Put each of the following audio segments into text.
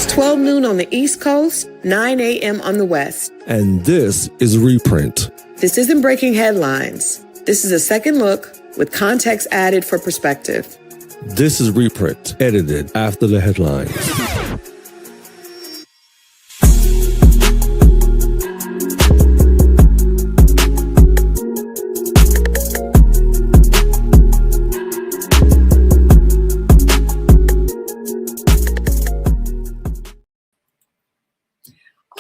It's 12 noon on the East Coast, 9 a.m. on the West. And this is RePrint. This isn't breaking headlines. This is a second look with context added for perspective. This is RePrint, edited after the headlines.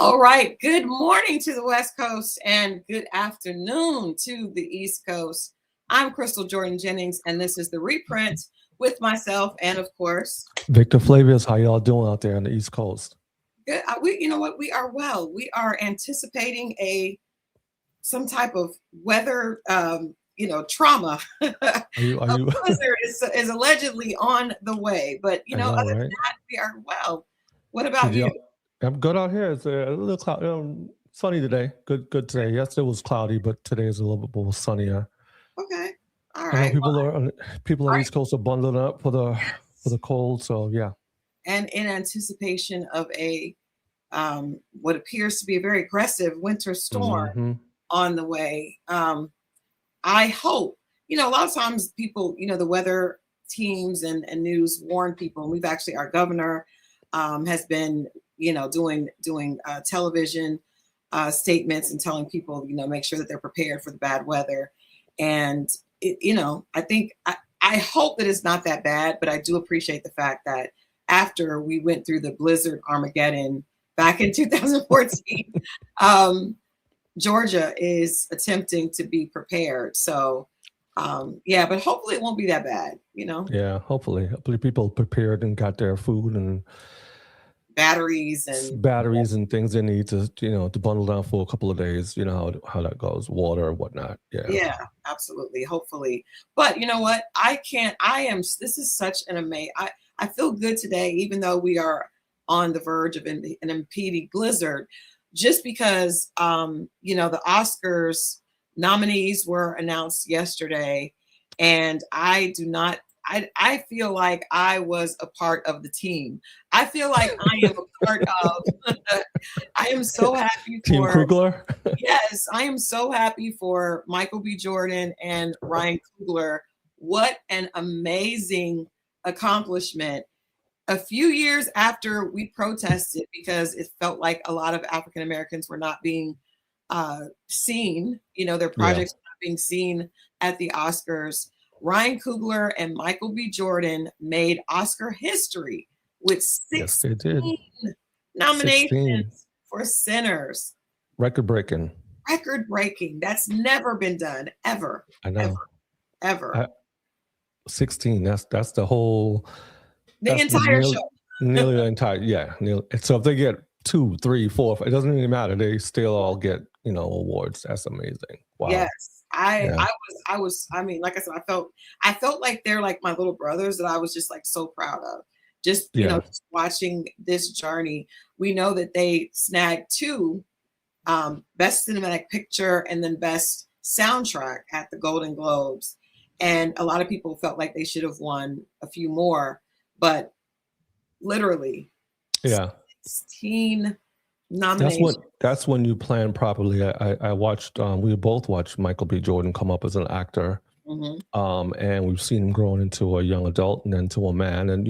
All right. Good morning to the West Coast and good afternoon to the East Coast. I'm Christal Jennings, and this is the RePrint with myself and, of course, Victor Flavius. How y'all doing out there on the East Coast? Good. You know what? We are well. We are anticipating some type of weather, trauma. A blizzard is allegedly on the way, but other than that, we are well. What about you? I'm good out here. It's a little cloudy, sunny today. Good today. Yesterday was cloudy, but today is a little bit more sunnier. Okay, all right. People on the East Coast are bundling up for the cold. So yeah. And in anticipation of a what appears to be a very aggressive winter storm on the way. I hope a lot of times people, the weather teams and news warn people. And we've actually, our governor has been doing television statements and telling people, make sure that they're prepared for the bad weather. And, I think, I hope that it's not that bad, but I do appreciate the fact that after we went through the blizzard Armageddon back in 2014, Georgia is attempting to be prepared. So, but hopefully it won't be that bad, Yeah, hopefully people prepared and got their food and batteries and things they need to to bundle down for a couple of days. You know how that goes, water or whatnot. Yeah, absolutely, hopefully. But you know what, this is such an amazing, I feel good today, even though we are on the verge of an impending blizzard, just because the Oscars nominees were announced yesterday, and I feel like I was a part of the team. I feel like I am a part of. I am so happy for Team Coogler. Yes, I am so happy for Michael B. Jordan and Ryan Coogler. What an amazing accomplishment! A few years after we protested because it felt like a lot of African Americans were not being seen. Their projects were not being seen at the Oscars. Ryan Coogler and Michael B. Jordan made Oscar history with 16 nominations for Sinners. Record breaking. That's never been done, ever. I know. Ever. 16. That's the whole. The entire show. Nearly the entire. Yeah. So if they get 2, 3, 4, it doesn't really matter. They still all get awards. That's amazing. Wow. Yes. I mean, like I said, I felt like they're like my little brothers that I was just like so proud of. Just just watching this journey. We know that they snagged 2 best cinematic picture and then best soundtrack at the Golden Globes, and a lot of people felt like they should have won a few more, but literally 16 nominations. That's when you plan properly. I watched. We both watched Michael B. Jordan come up as an actor, and we've seen him growing into a young adult and then to a man, and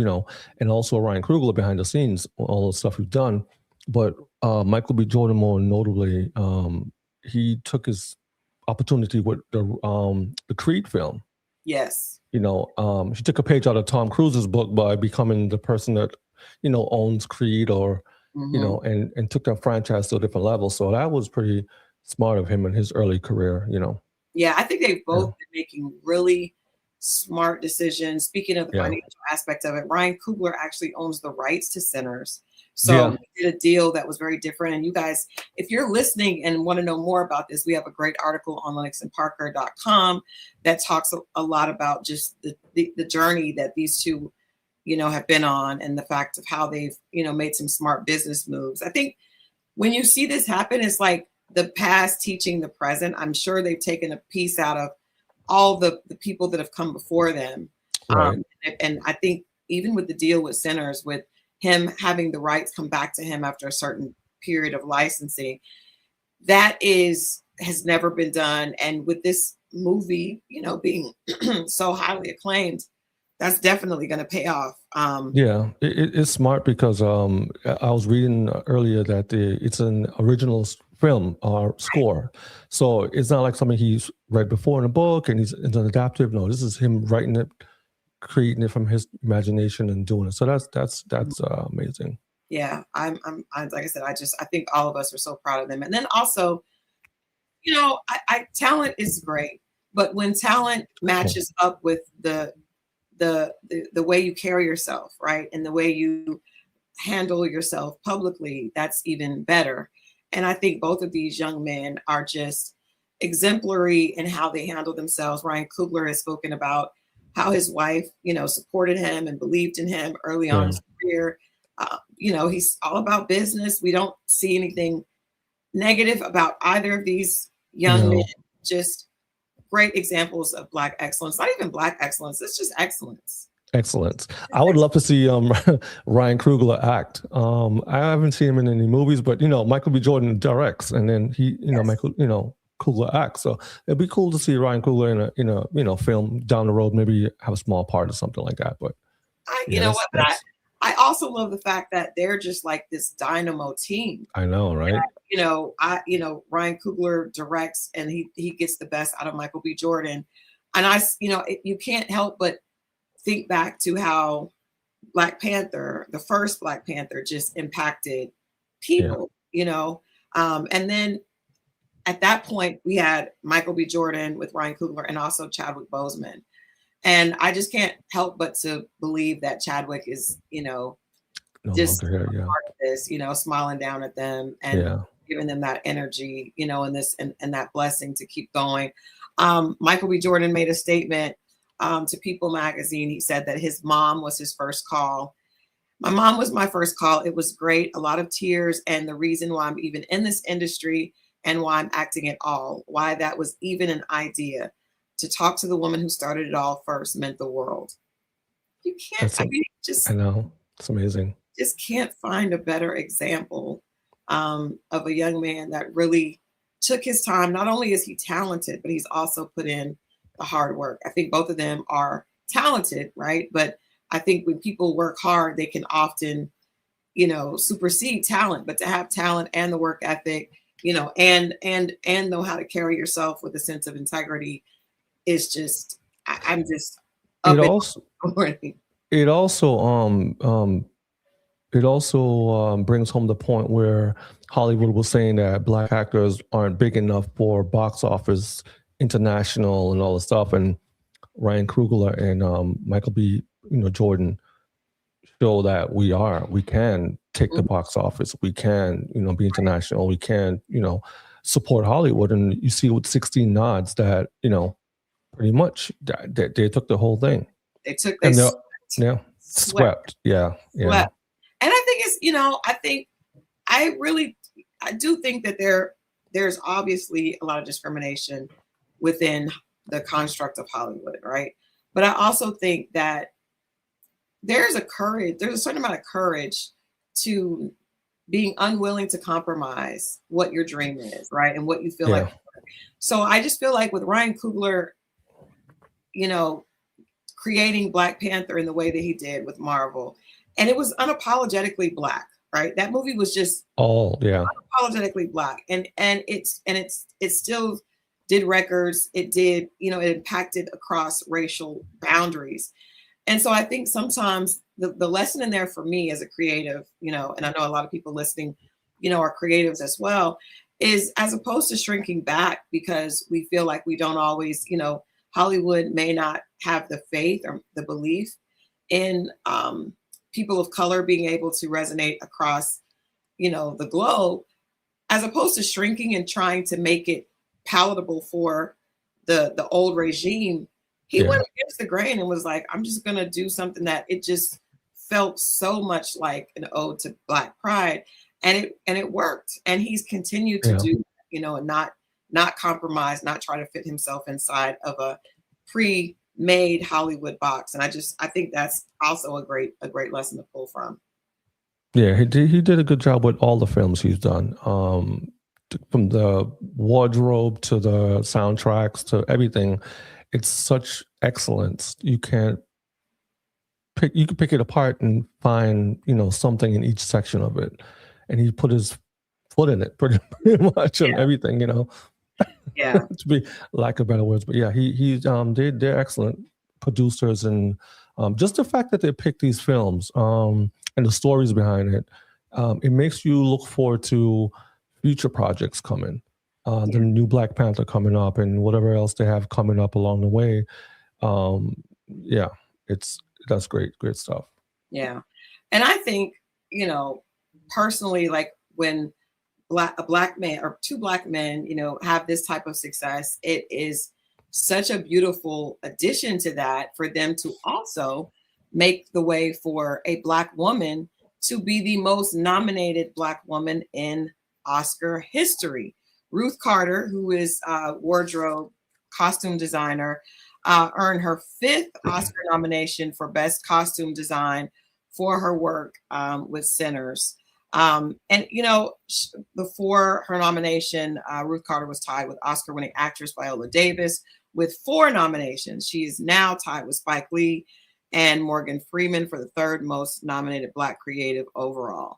and also Ryan Coogler behind the scenes, all the stuff we've done. But Michael B. Jordan, more notably, he took his opportunity with the Creed film. Yes. He took a page out of Tom Cruise's book by becoming the person that owns Creed or. And took that franchise to a different level. So that was pretty smart of him in his early career, Yeah, I think they've both been making really smart decisions. Speaking of the financial aspect of it, Ryan Coogler actually owns the rights to Sinners. So we did a deal that was very different. And you guys, if you're listening and want to know more about this, we have a great article on LennoxandParker.com that talks a lot about just the journey that these two have been on, and the fact of how they've, made some smart business moves. I think when you see this happen, it's like the past teaching the present. I'm sure they've taken a piece out of all the people that have come before them. Right. And I think even with the deal with Sinners, with him having the rights come back to him after a certain period of licensing, has never been done. And with this movie, being so highly acclaimed, that's definitely going to pay off. Yeah, it's smart because I was reading earlier that it's an original film or score, so it's not like something he's read before in a book and it's an adaptive. No, this is him writing it, creating it from his imagination and doing it. So that's amazing. Yeah, I'm like I said, I think all of us are so proud of them. And then also, talent is great, but when talent matches up with the way you carry yourself, right, and the way you handle yourself publicly, that's even better. And I think both of these young men are just exemplary in how they handle themselves. Ryan Coogler has spoken about how his wife, supported him and believed in him early on in his career. He's all about business. We don't see anything negative about either of these young men. Just great examples of Black excellence. Not even Black excellence. It's just excellence. Excellence. I would love to see Ryan Coogler act. I haven't seen him in any movies, but Michael B. Jordan directs, and then he, Coogler acts. So it'd be cool to see Ryan Coogler in a film down the road. Maybe have a small part or something like that. But I also love the fact that they're just like this dynamo team. I know, right? Ryan Coogler directs, and he gets the best out of Michael B. Jordan, and you can't help but think back to how Black Panther, the first Black Panther, just impacted people. And then at that point we had Michael B. Jordan with Ryan Coogler and also Chadwick Boseman. And I just can't help but to believe that Chadwick is, just part of this, smiling down at them and giving them that energy, and that blessing to keep going. Michael B. Jordan made a statement to People magazine. He said that his mom was his first call. My mom was my first call. It was great, a lot of tears, and the reason why I'm even in this industry and why I'm acting at all, why that was even an idea. To talk to the woman who started it all first meant the world. You can't, I know, it's amazing. Just can't find a better example of a young man that really took his time. Not only is he talented, but he's also put in the hard work. I think both of them are talented, right? But I think when people work hard, they can often, supersede talent. But to have talent and the work ethic, and know how to carry yourself with a sense of integrity, is just, I'm just. It also brings home the point where Hollywood was saying that Black actors aren't big enough for box office, international, and all the stuff. And Ryan Coogler and Michael B. Jordan show that we can take the box office, we can be international, we can support Hollywood. And you see with 16 nods that pretty much they took the whole thing. They took swept. Yeah. Swept. And I think it's I do think that there's obviously a lot of discrimination within the construct of Hollywood, right? But I also think that there's a certain amount of courage to being unwilling to compromise what your dream is, right? And what you feel like. So I just feel like with Ryan Coogler, creating Black Panther in the way that he did with Marvel, and it was unapologetically Black, right? That movie was just unapologetically Black, and it still did records. It did, it impacted across racial boundaries. And so I think sometimes the lesson in there for me as a creative, and I know a lot of people listening, are creatives as well, is as opposed to shrinking back because we feel like we don't always, Hollywood may not have the faith or the belief in people of color being able to resonate across, the globe, as opposed to shrinking and trying to make it palatable for the old regime. He went against the grain and was like, I'm just going to do something that it just felt so much like an ode to Black pride. And it worked. And he's continued to do, and not compromise, not try to fit himself inside of a pre-made Hollywood box. And I think that's also a great lesson to pull from. Yeah, he did a good job with all the films he's done. From the wardrobe to the soundtracks to everything. It's such excellence. You can pick it apart and find, something in each section of it. And he put his foot in it pretty much on everything, Yeah. to be lack of better words. But yeah, they're excellent producers, and just the fact that they pick these films and the stories behind it, it makes you look forward to future projects coming. The new Black Panther coming up and whatever else they have coming up along the way. Yeah, that's great stuff. Yeah. And I think, personally, like when a black man or two black men, have this type of success, it is such a beautiful addition to that for them to also make the way for a Black woman to be the most nominated Black woman in Oscar history. Ruth Carter, who is a wardrobe costume designer, earned her 5th Oscar nomination for Best Costume Design for her work with Sinners. And before her nomination, Ruth Carter was tied with Oscar-winning actress Viola Davis with 4 nominations. She's now tied with Spike Lee and Morgan Freeman for the 3rd most nominated Black creative overall.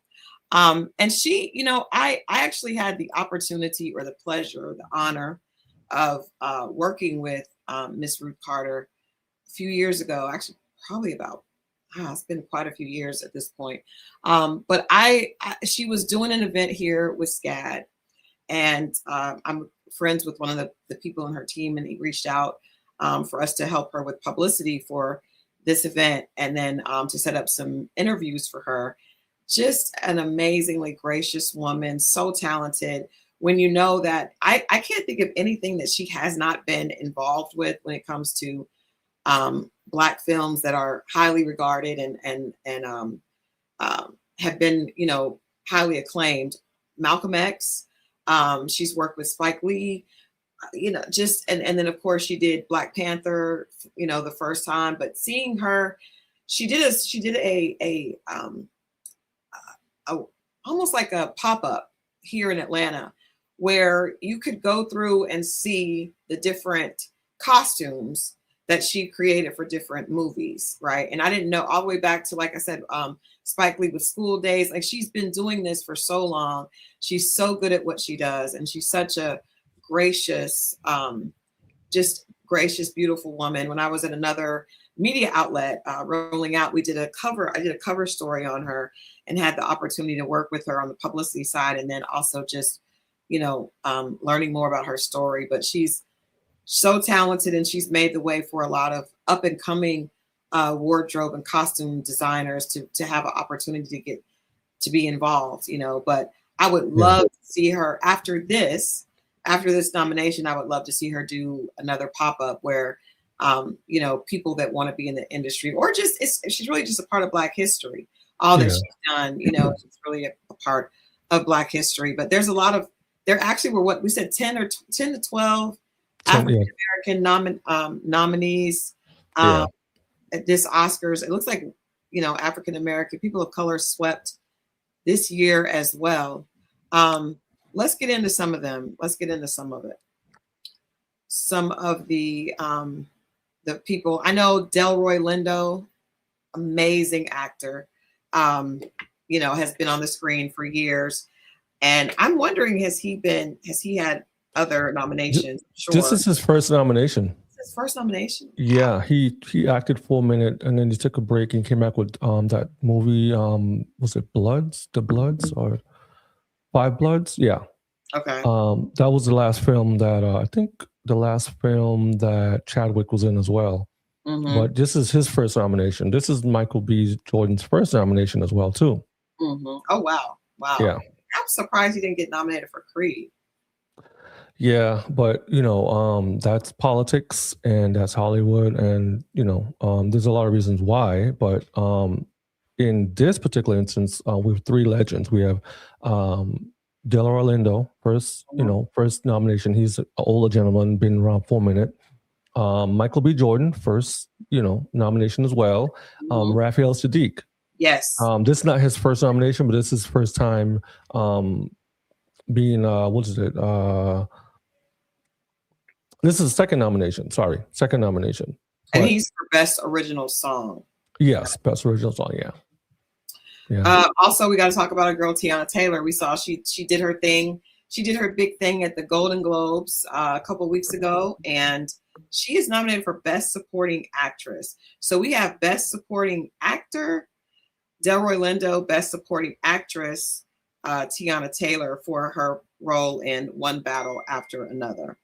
And she, I actually had the opportunity or the pleasure or the honor of working with Miss Ruth Carter a few years ago, actually probably about it's been quite a few years at this point. But she was doing an event here with SCAD, and I'm friends with one of the people in her team, and he reached out for us to help her with publicity for this event, and then to set up some interviews for her. Just an amazingly gracious woman, so talented. When you know that, I can't think of anything that she has not been involved with when it comes to Black films that are highly regarded and have been, highly acclaimed. Malcolm X, she's worked with Spike Lee, and then of course she did Black Panther, the first time. But seeing her, she did a almost like a pop-up here in Atlanta, where you could go through and see the different costumes that she created for different movies, right? And I didn't know all the way back to, like I said, Spike Lee with School Days. Like, she's been doing this for so long. She's so good at what she does, and she's such a gracious, just gracious, beautiful woman. When I was at another media outlet, Rolling Out, I did a cover story on her and had the opportunity to work with her on the publicity side, and then also just, learning more about her story. But she's so talented, and she's made the way for a lot of up and coming wardrobe and costume designers to have an opportunity to be involved, But I would love to see her after this nomination. I would love to see her do another pop-up where people that want to be in the industry, or just she's really just a part of Black history. All that she's done, it's really a part of Black history. But there's a lot of, there actually were, what we said, 10 to 12 African American nominees at this Oscars. It looks like, African American people of color swept this year as well. Let's get into some of them. Let's get into some of it. Some of the people I know. Delroy Lindo, amazing actor, has been on the screen for years, and I'm wondering, has he had other nominations? Sure. This is his first nomination. His first nomination. Yeah, he acted for a minute, and then he took a break and came back with that movie. Was it Bloods? The Bloods or Five Bloods? Yeah. Okay. That was the last film that I think the last film that Chadwick was in as well. Mm-hmm. But this is his first nomination. This is Michael B. Jordan's first nomination as well too. Mm-hmm. Oh wow! Yeah. I'm surprised he didn't get nominated for Creed. Yeah, but that's politics and that's Hollywood, and there's a lot of reasons why. But in this particular instance, we have 3 legends. We have Delroy Lindo, first nomination. He's an older gentleman, been around for a minute. Michael B. Jordan, first, nomination as well. Raphael Sadiq, Yes. This is not his first nomination, but this is his first time being what is it? This is the second nomination. Sorry, second nomination. And he's for Best Original Song. Yes, Best Original Song. Yeah. Yeah. Also, we got to talk about our girl Tiana Taylor. We saw she did her thing. She did her big thing at the Golden Globes a couple of weeks ago, and she is nominated for Best Supporting Actress. So we have Best Supporting Actor, Delroy Lindo, Best Supporting Actress, Tiana Taylor for her role in One Battle After Another.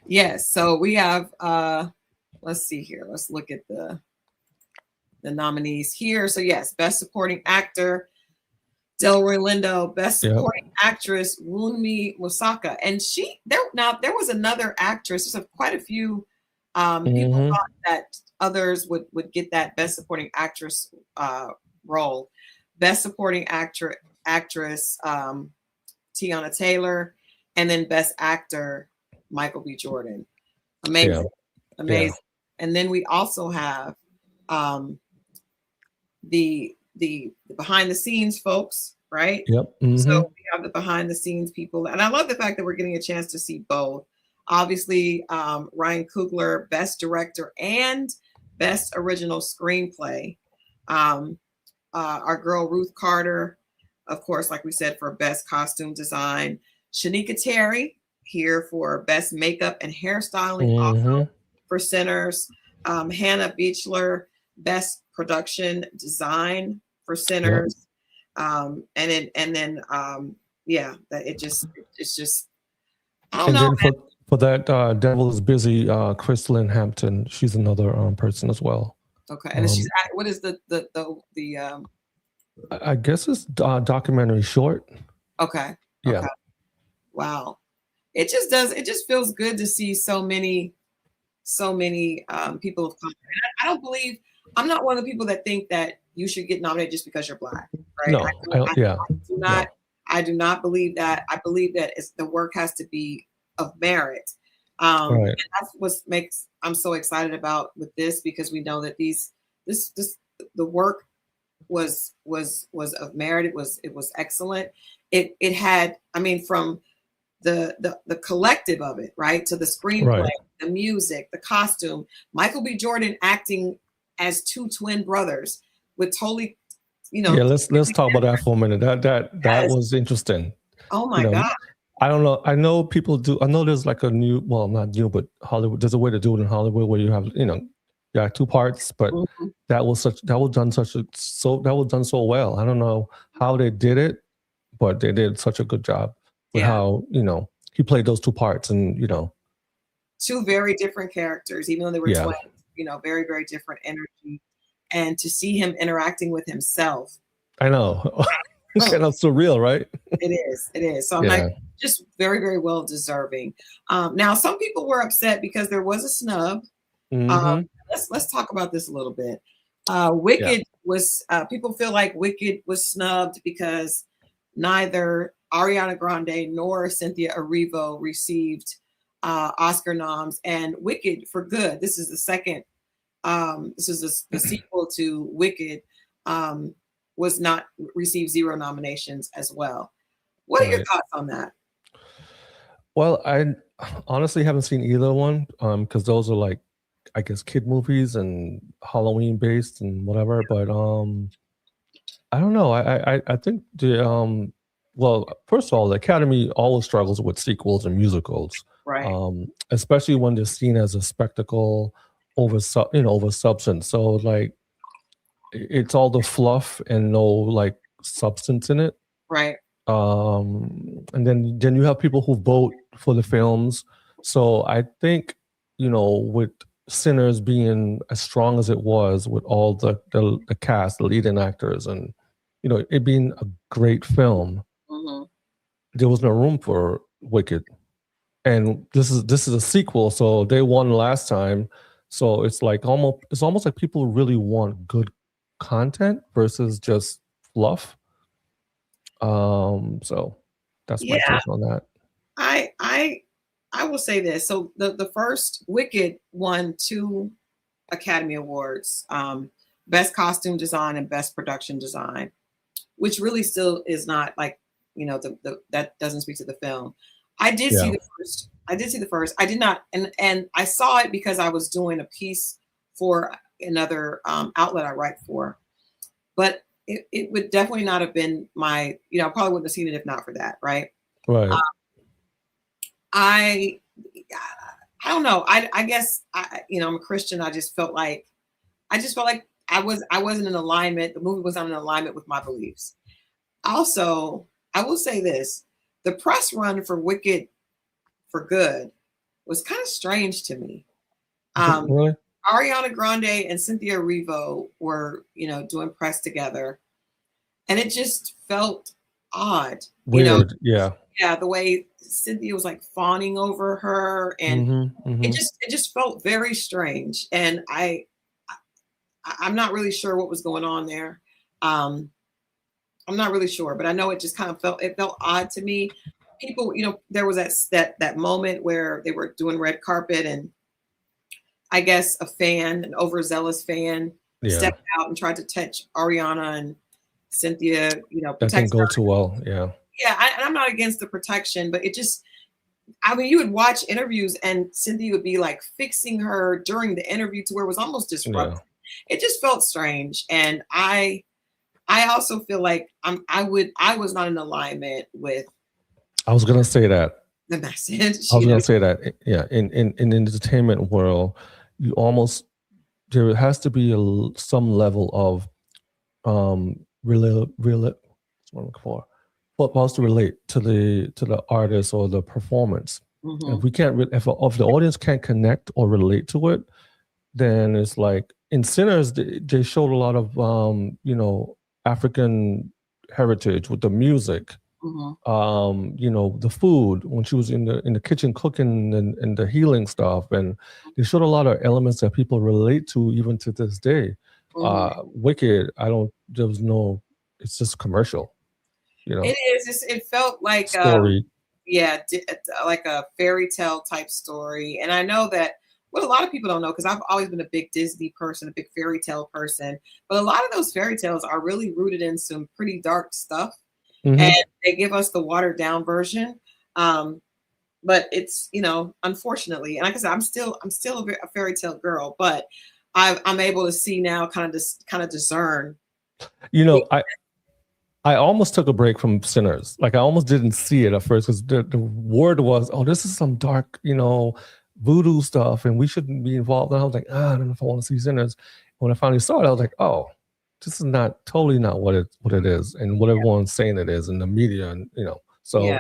Yes. So we have. Let's see here. Let's look at the nominees here. So yes, Best Supporting Actor, Delroy Lindo, Best Supporting Actress, Wunmi Musaka, and there was another actress. There's quite a few people thought that others would get that Best Supporting Actress role. Best Supporting Actress, Tiana Taylor, and then Best Actor, Michael B. Jordan. Amazing. And then we also have the behind the scenes folks, right? Yep. So we have the behind the scenes people, and I love the fact that we're getting a chance to see both. Obviously, Ryan Coogler, Best Director and Best Original Screenplay. Our girl Ruth Carter, of course, like we said, for Best Costume Design. Shanika Terry here for Best Makeup and Hairstyling. Also for Sinners. Hannah Beechler, Best Production Design for Sinners. And then it's just I don't know. Then for that Devil is Busy, Crystal Hampton, she's another person as well. Okay. And she's what is the I guess it's documentary short. Okay. Yeah. Okay. Wow. It just feels good to see so many people of color. I'm not one of the people that think that you should get nominated just because you're Black, right? No, I do not believe that. I believe that the work has to be of merit. Right. And that's what makes I'm so excited about with this, because we know that the work was of merit. It was excellent. It had, from the collective of it, right, to the screenplay, the music, the costume, Michael B. Jordan acting as two twin brothers with totally, let's talk about that for a minute. That was interesting. Oh my God. I don't know. I know people do. I know there's like a new, well, not new, but Hollywood. There's a way to do it in Hollywood where you have, two parts. But that was done so well. I don't know how they did it, but they did such a good job with how he played those two parts, and two very different characters, even though they were twins. Very, very different energy, and to see him interacting with himself. I know. Kind of surreal, right? It is. So I'm like, just very, very well deserving. Now, some people were upset because there was a snub. Let's talk about this a little bit. Wicked was, people feel like Wicked was snubbed because neither Ariana Grande nor Cynthia Erivo received Oscar noms, and Wicked for Good. This is the second. This is the sequel to Wicked. Was not received 0 nominations as well. What are your thoughts on that? Well, I honestly haven't seen either one because those are like, I guess, kid movies and Halloween based and whatever. But I don't know. I think the well, first of all, the Academy always struggles with sequels and musicals, right? Especially when they're seen as a spectacle over substance. So like, it's all the fluff and no like substance in it, right? And then you have people who vote for the films. So I think with Sinners being as strong as it was, with all the cast, the leading actors, and it being a great film, there was no room for Wicked. And this is a sequel, so they won last time. So it's almost like people really want good content versus just fluff. So that's my take on that. I will say this. So the first Wicked won 2 Academy Awards, Best Costume Design and Best Production Design, which really still is not like, that doesn't speak to the film. I did see the first. I did not, and I saw it because I was doing a piece for another outlet I write for, but it would definitely not have been my, I probably wouldn't have seen it if not for that, right? Right. I don't know. I guess I'm a Christian. I just felt like I wasn't in alignment. The movie was not in alignment with my beliefs. Also, I will say this: the press run for Wicked for Good was kind of strange to me. Really? Ariana Grande and Cynthia Erivo were, doing press together, and it just felt odd. Weird, yeah. Yeah, the way Cynthia was like fawning over her, and it just felt very strange. And I'm not really sure what was going on there. I'm not really sure, but I know it just kind of felt odd to me. People, there was that moment where they were doing red carpet, and I guess an overzealous fan, stepped out and tried to touch Ariana and Cynthia. That didn't go too well. Yeah. Yeah, and I'm not against the protection, but it just, you would watch interviews and Cynthia would be like fixing her during the interview to where it was almost disruptive. Yeah. It just felt strange, and I also feel like I was not in alignment with. I was gonna say that. The message. I was gonna say that. Yeah, in the entertainment world, there has to be some level of supposed to relate to the artist or the performance. If we can't, if the audience can't connect or relate to it, then it's like in Sinners they showed a lot of African heritage with the music, the food when she was in the kitchen cooking and the healing stuff, and they showed a lot of elements that people relate to even to this day. Wicked, it's just commercial. It is. It felt like story. Like a fairy tale type story. And I know that what a lot of people don't know, because I've always been a big Disney person, a big fairy tale person, but a lot of those fairy tales are really rooted in some pretty dark stuff, and they give us the watered down version. But it's unfortunately, and like I said, I'm still a fairy tale girl, but I'm able to see now, kind of discern. I almost took a break from Sinners. Like I almost didn't see it at first because the word was, "Oh, this is some dark, voodoo stuff, and we shouldn't be involved." And I was like, I don't know if I want to see Sinners. When I finally saw it, I was like, "Oh, this is totally not what it is, and what everyone's saying it is in the media." And so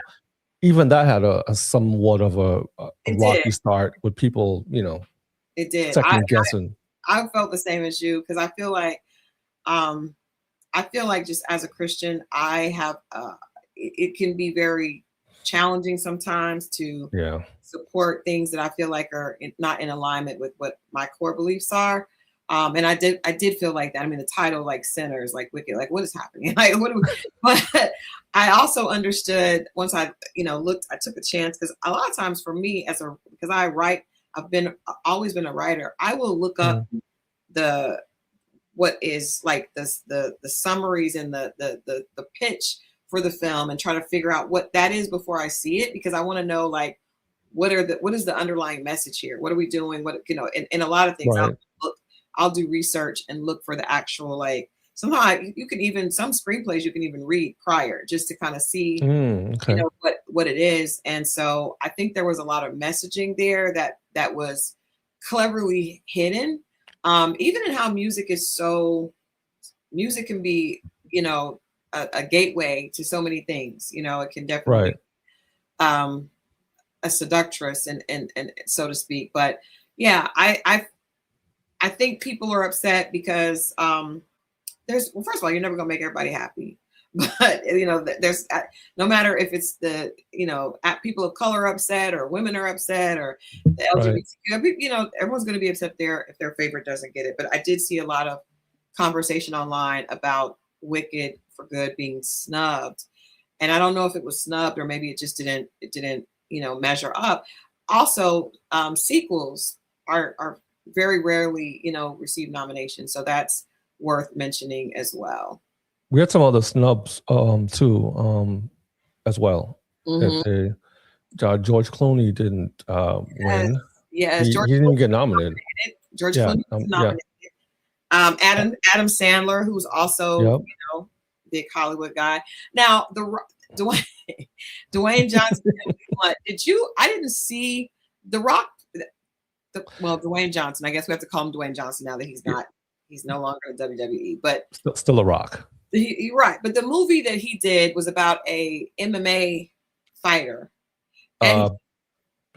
even that had a somewhat of a rocky start with people, it did second guessing. I felt the same as you, because I feel like just as a Christian, I have it can be very challenging sometimes to support things that I feel like are not in alignment with what my core beliefs are. And I did feel like that. I mean, the title, like Sinners, like Wicked, like what is happening? Like but I also understood once I looked, I took a chance, because a lot of times for me because I write, I've always been a writer. I will look up what is like the summaries and the pitch for the film and try to figure out what that is before I see it, because I want to know like what is the underlying message here? What are we doing? What in a lot of things I'll do research and look for the actual, like sometimes you can even, some screenplays you can even read prior just to kind of see what it is. And so I think there was a lot of messaging there that was cleverly hidden. Even in how music can be, a gateway to so many things. It can definitely a seductress and so to speak. But yeah, I think people are upset because first of all, you're never gonna make everybody happy. But there's no matter if it's the people of color upset or women are upset or the LGBTQ, everyone's going to be upset if their favorite doesn't get it. But I did see a lot of conversation online about Wicked for Good being snubbed, and I don't know if it was snubbed or maybe it just didn't measure up. Also, sequels are very rarely, receive nominations. So that's worth mentioning as well. We had some other snubs too as well. Mm-hmm. George Clooney didn't win. Yes, He didn't even get nominated. George Clooney was nominated. Adam Sandler, who's also big Hollywood guy. Now Dwayne Johnson. I didn't see The Rock. Dwayne Johnson. I guess we have to call him Dwayne Johnson now that he's not. He's no longer in WWE, but still a Rock. You're right. But the movie that he did was about a MMA fighter. And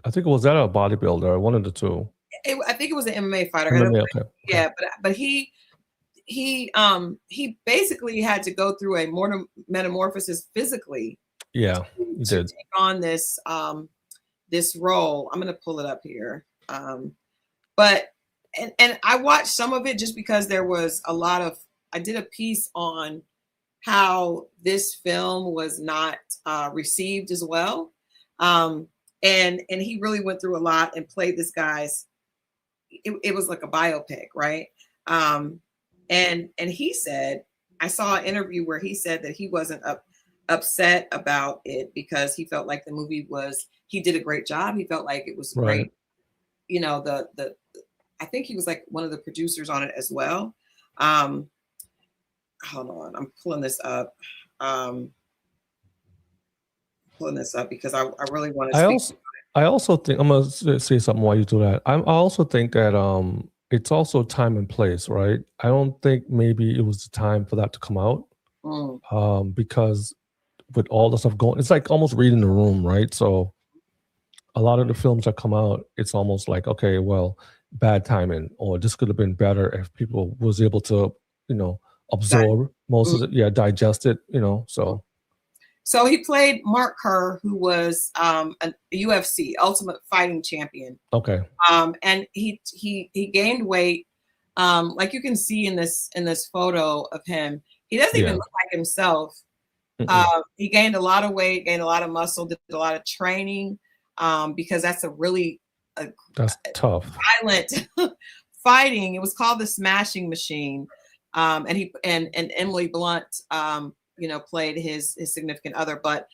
I think it was that a bodybuilder, one of the two. I think it was an MMA fighter. MMA, okay. Yeah, but he basically had to go through a metamorphosis physically. Yeah, he did. Take on this this role. I'm going to pull it up here. But I watched some of it just because there was I did a piece on how this film was not received as well. And he really went through a lot and played this guy's, it was like a biopic, right? And he said, I saw an interview where he said that he wasn't upset about it because he felt like the movie he did a great job. He felt like it was great. I think he was like one of the producers on it as well. Hold on, I'm pulling this up. Because I really want to I also think I'm going to say something while you do that. I also think that it's also time and place, right? I don't think maybe it was the time for that to come out because with all the stuff going, it's like almost reading the room, right? So a lot of the films that come out, it's almost like, okay, well, bad timing, or this could have been better if people was able to, absorb most of it, digest it, So he played Mark Kerr, who was a UFC Ultimate Fighting Champion. Okay. And he gained weight, like you can see in this photo of him. He doesn't even look like himself. He gained a lot of weight, gained a lot of muscle, did a lot of training, because that's that's tough, violent fighting. It was called the Smashing Machine, and Emily Blunt, played his significant other. But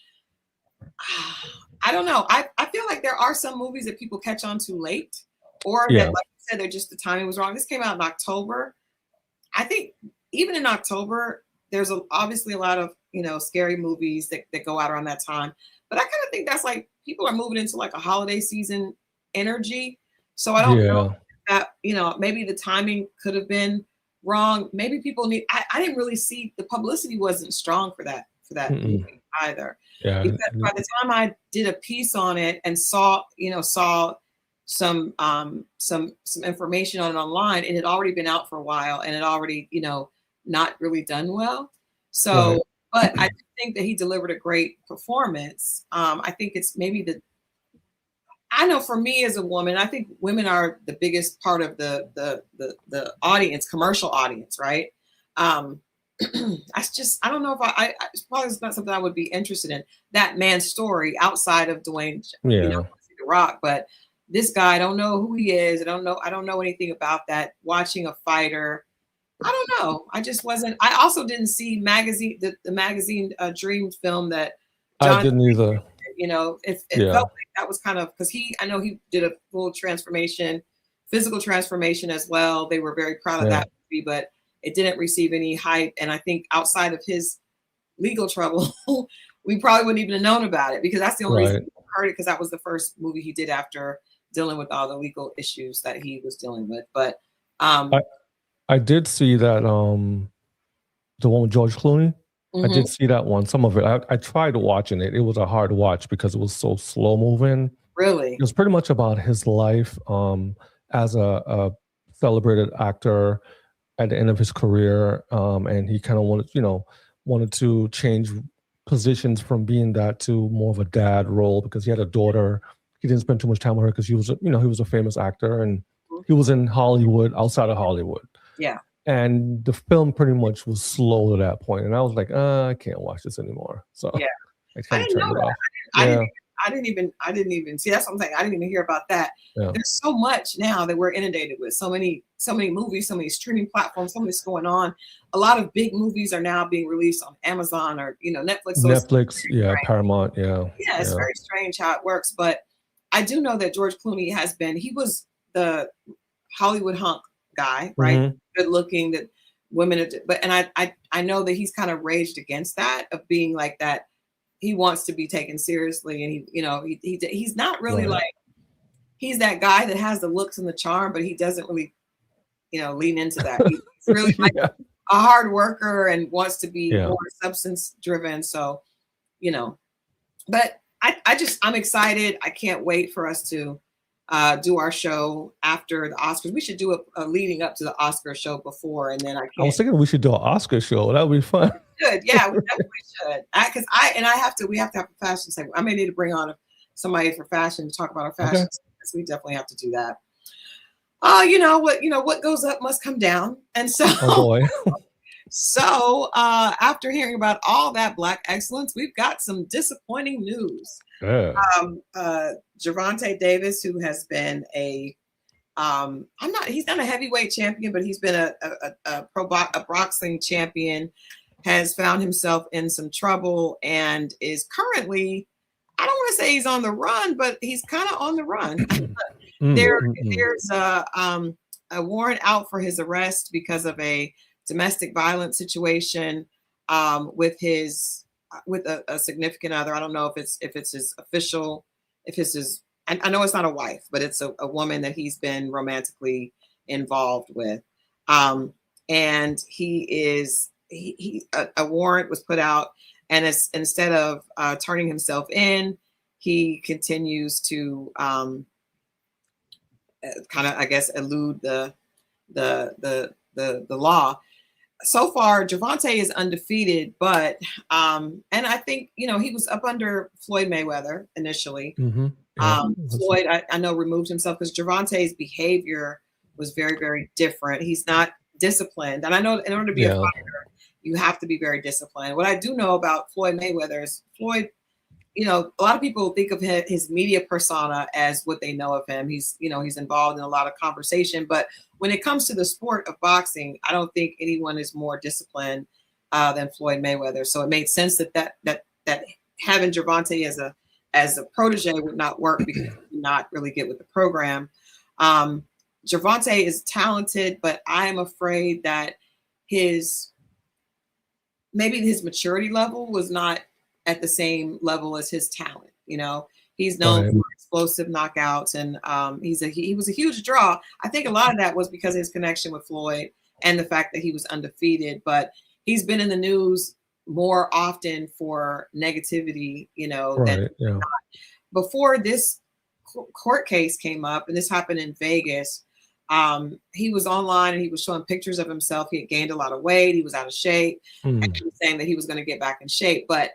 I don't know. I feel like there are some movies that people catch on too late, or that, like you said, they're just the timing was wrong. This came out in October. I think even in October, there's obviously a lot of scary movies that go out around that time. But I kind of think that's like people are moving into like a holiday season energy. So I don't know that maybe the timing could have been wrong. Maybe people need. I didn't really see the publicity wasn't strong for that movie either. Yeah. Because by the time I did a piece on it and saw some information on it online, it had already been out for a while and it already not really done well. So, but I think that he delivered a great performance. I think it's maybe I know for me as a woman, I think women are the biggest part of the audience, commercial audience, right? I don't know if it's probably not something I would be interested in, that man's story outside of Dwayne, The Rock. But this guy, I don't know who he is. I don't know anything about that. Watching a fighter, I don't know. I just wasn't. I also didn't see the magazine Dream film that John I didn't either. It felt like that was kind of because I know he did a full transformation, physical transformation as well. They were very proud of that movie, but it didn't receive any hype. And I think outside of his legal trouble, we probably wouldn't even have known about it because that's the only reason we heard it, because that was the first movie he did after dealing with all the legal issues that he was dealing with. But I did see that the one with George Clooney. I did see that one, some of it. I tried watching it. It was a hard watch because it was so slow moving. Really? It was pretty much about his life as a celebrated actor at the end of his career. And he kind of wanted to change positions from being that to more of a dad role because he had a daughter. He didn't spend too much time with her because he was a famous actor and he was in Hollywood, outside of Hollywood. Yeah. And the film pretty much was slow to that point. And I was like, I can't watch this anymore. So I kind of didn't turned know it off. I I didn't even see. That's what I'm saying. I didn't even hear about that. Yeah. There's so much now that we're inundated with. So many movies, so many streaming platforms, so much going on. A lot of big movies are now being released on Amazon or Netflix. So Netflix, yeah, Paramount, yeah. Yeah, it's very strange how it works. But I do know that George Clooney he was the Hollywood hunk guy, right? Good looking, that women, and I know that he's kind of raged against that, of being like that. He wants to be taken seriously, and he's not really like, he's that guy that has the looks and the charm, but he doesn't really, lean into that. He's really like a hard worker and wants to be more substance driven. So, but I'm excited. I can't wait for us to do our show after the Oscars. We should do a leading up to the Oscar show before, and then I was thinking we should do an Oscar show. That would be fun. Good, yeah, we definitely should. We have to have a fashion segment. I may need to bring on somebody for fashion to talk about our fashion. So we definitely have to do that. What goes up must come down, and so. Oh boy. So after hearing about all that Black excellence, we've got some disappointing news. Yeah. Gervonta Davis, who has been he's not a heavyweight champion, but he's been a boxing champion, has found himself in some trouble and is currently, I don't want to say he's on the run, but he's kind of on the run. There's a warrant out for his arrest because of a domestic violence situation with a significant other. I don't know if it's his official, I know it's not a wife, but it's a woman that he's been romantically involved with. And a warrant was put out, and instead of turning himself in, he continues to kind of, I guess, elude the law. So far, Gervonta is undefeated, but and I think he was up under Floyd Mayweather initially. Floyd, I know, removed himself because Gervonta's behavior was very, very different. He's not disciplined, and I know in order to be a fighter, you have to be very disciplined. What I do know about Floyd Mayweather is Floyd. A lot of people think of his media persona as what they know of him. He's involved in a lot of conversation, but when it comes to the sport of boxing, I don't think anyone is more disciplined than Floyd Mayweather. So it made sense that having Gervonta as a protege would not work because he did not really get with the program. Gervonta is talented, but I am afraid that maybe his maturity level was not at the same level as his talent. He's known for explosive knockouts, and he was a huge draw. I think a lot of that was because of his connection with Floyd and the fact that he was undefeated, but he's been in the news more often for negativity, than not. Before this court case came up, and this happened in Vegas, he was online and he was showing pictures of himself. He had gained a lot of weight. He was out of shape, and he was saying that he was going to get back in shape. But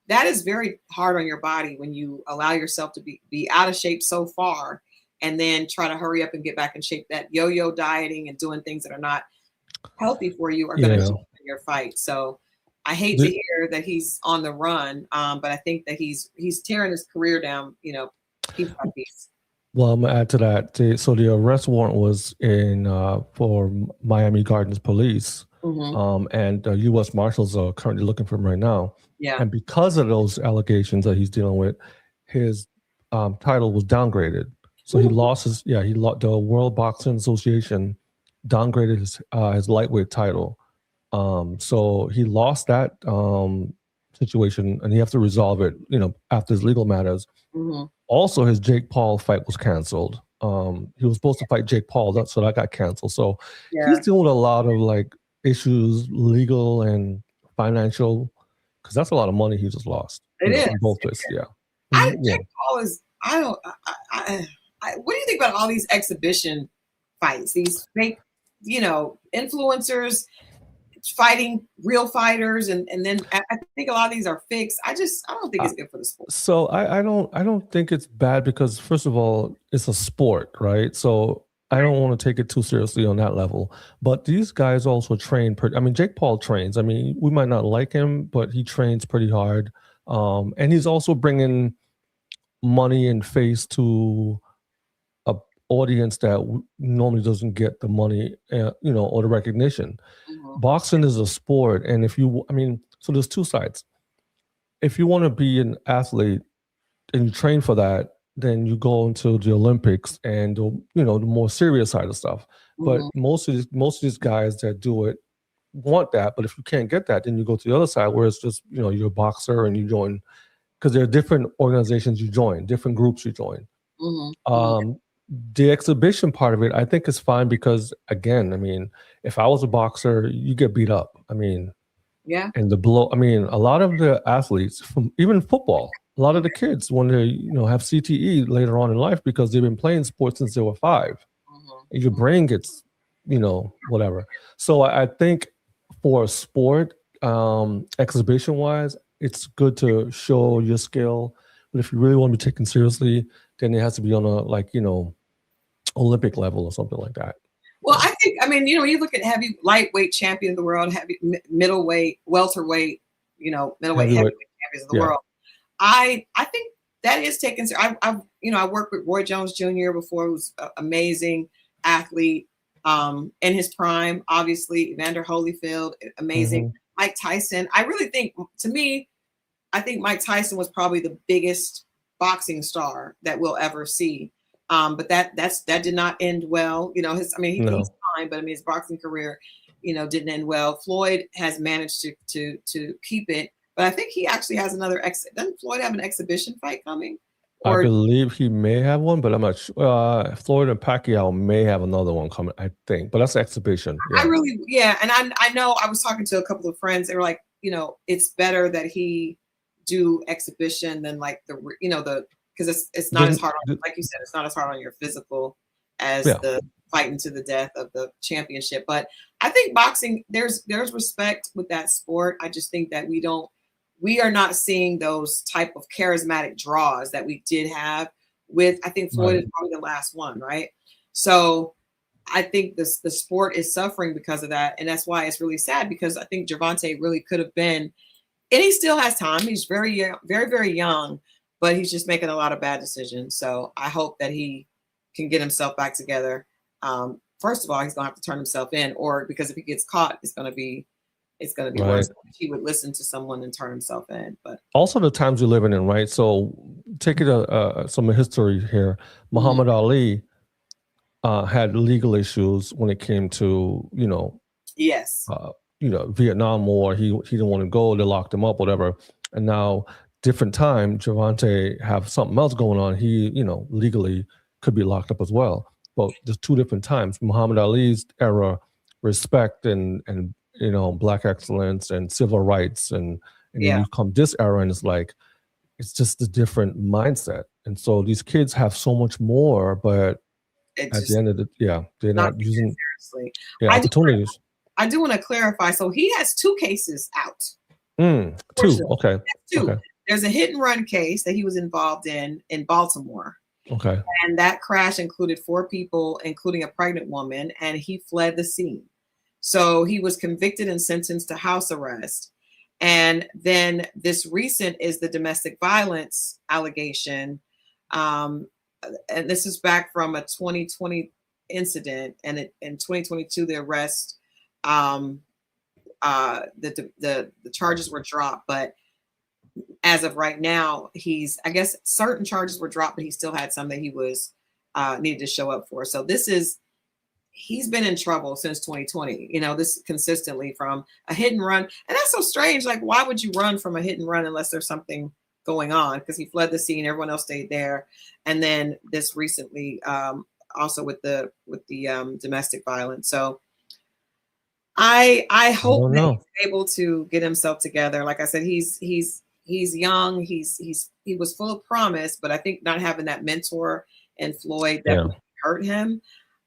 that is very hard on your body when you allow yourself to be out of shape so far and then try to hurry up and get back in shape. That yo-yo dieting and doing things that are not healthy for you are going to in your fight. So I hate to hear that he's on the run, but I think that he's tearing his career down, piece by piece. Well, I'm gonna add to that. So the arrest warrant was in for Miami Gardens Police, and U.S. Marshals are currently looking for him right now. Yeah. And because of those allegations that he's dealing with, his title was downgraded. So he lost the World Boxing Association downgraded his lightweight title. So he lost that situation, and he has to resolve it, after his legal matters. Also, his Jake Paul fight was canceled. He was supposed to fight Jake Paul, so that got canceled. So he's dealing with a lot of issues, legal and financial, because that's a lot of money he just lost. It is. Both this, Jake Paul is. What do you think about all these exhibition fights? These fake, influencers fighting real fighters, and then I think a lot of these are fakes. I don't think it's good for the sport. So I don't think it's bad because, first of all, it's a sport, right? So I don't want to take it too seriously on that level. But these guys also train. Jake Paul trains. We might not like him, but he trains pretty hard. And he's also bringing money and face to a audience that normally doesn't get the money, or the recognition. Boxing is a sport, and so there's two sides. If you want to be an athlete and you train for that, then you go into the Olympics and the more serious side of stuff. But most of these guys that do it want that. But if you can't get that, then you go to the other side where it's just you're a boxer and you join, because there are different organizations you join, different groups you join. The exhibition part of it, I think, is fine because, again, if I was a boxer, you get beat up. Yeah. And a lot of the athletes from even football, a lot of the kids when they have CTE later on in life because they've been playing sports since they were 5. And your brain gets whatever. So I think for a sport, exhibition wise, it's good to show your skill. But if you really want to be taken seriously, then it has to be on a Olympic level or something like that. Well, I think, you look at lightweight champion of the world, middleweight, welterweight, middleweight, heavyweight champions of the world. I think that is taken. I worked with Roy Jones Jr. before, who was an amazing athlete in his prime. Obviously, Evander Holyfield, amazing. Mike Tyson. I really think, to me, I think Mike Tyson was probably the biggest boxing star that we'll ever see. But that did not end well. He's fine, but his boxing career, didn't end well. Floyd has managed to keep it, but I think he actually has another doesn't Floyd have an exhibition fight coming? I believe he may have one, but I'm not sure. Floyd and Pacquiao may have another one coming, I think, but that's exhibition. Yeah. And I know I was talking to a couple of friends. They were like, it's better that he do exhibition than because it's not as hard on, like you said, it's not as hard on your physical as the fighting to the death of the championship. But I think boxing, there's respect with that sport. I just think that we are not seeing those type of charismatic draws that we did have with, I think Floyd is probably the last one, right? So I think the sport is suffering because of that. And that's why it's really sad, because I think Gervonta really could have been, and he still has time. He's very young, very, very young, but he's just making a lot of bad decisions. So I hope that he can get himself back together. First of all, he's gonna have to turn himself in, because if he gets caught, it's gonna be worse. He would listen to someone and turn himself in. But also the times we're living in, right? So take it some history here. Muhammad Ali had legal issues when it came to Vietnam War. He didn't want to go. They locked him up, whatever. And now, different time, Gervonta have something else going on. He, legally could be locked up as well. But there's two different times. Muhammad Ali's era, respect and Black excellence and civil rights, and then you come this era and it's just a different mindset. And so these kids have so much more, but at the end of they're not using seriously opportunities. I do want to clarify. So he has 2 cases out. 2. Okay. 2. Okay. There's a hit and run case that he was involved in Baltimore. Okay. And that crash included 4 people, including a pregnant woman, and he fled the scene. So he was convicted and sentenced to house arrest. And then this recent is the domestic violence allegation. And this is back from a 2020 incident. And in 2022, the arrest, the charges were dropped. But as of right now, I guess certain charges were dropped, but he still had some that he was needed to show up for. So he's been in trouble since 2020, this consistently from a hit and run. And that's so strange. Like, why would you run from a hit and run unless there's something going on? Because he fled the scene, everyone else stayed there. And then this recently, also with the domestic violence. So I hope that he's able to get himself together. Like I said, he's young. He was full of promise, but I think not having that mentor in Floyd that hurt him.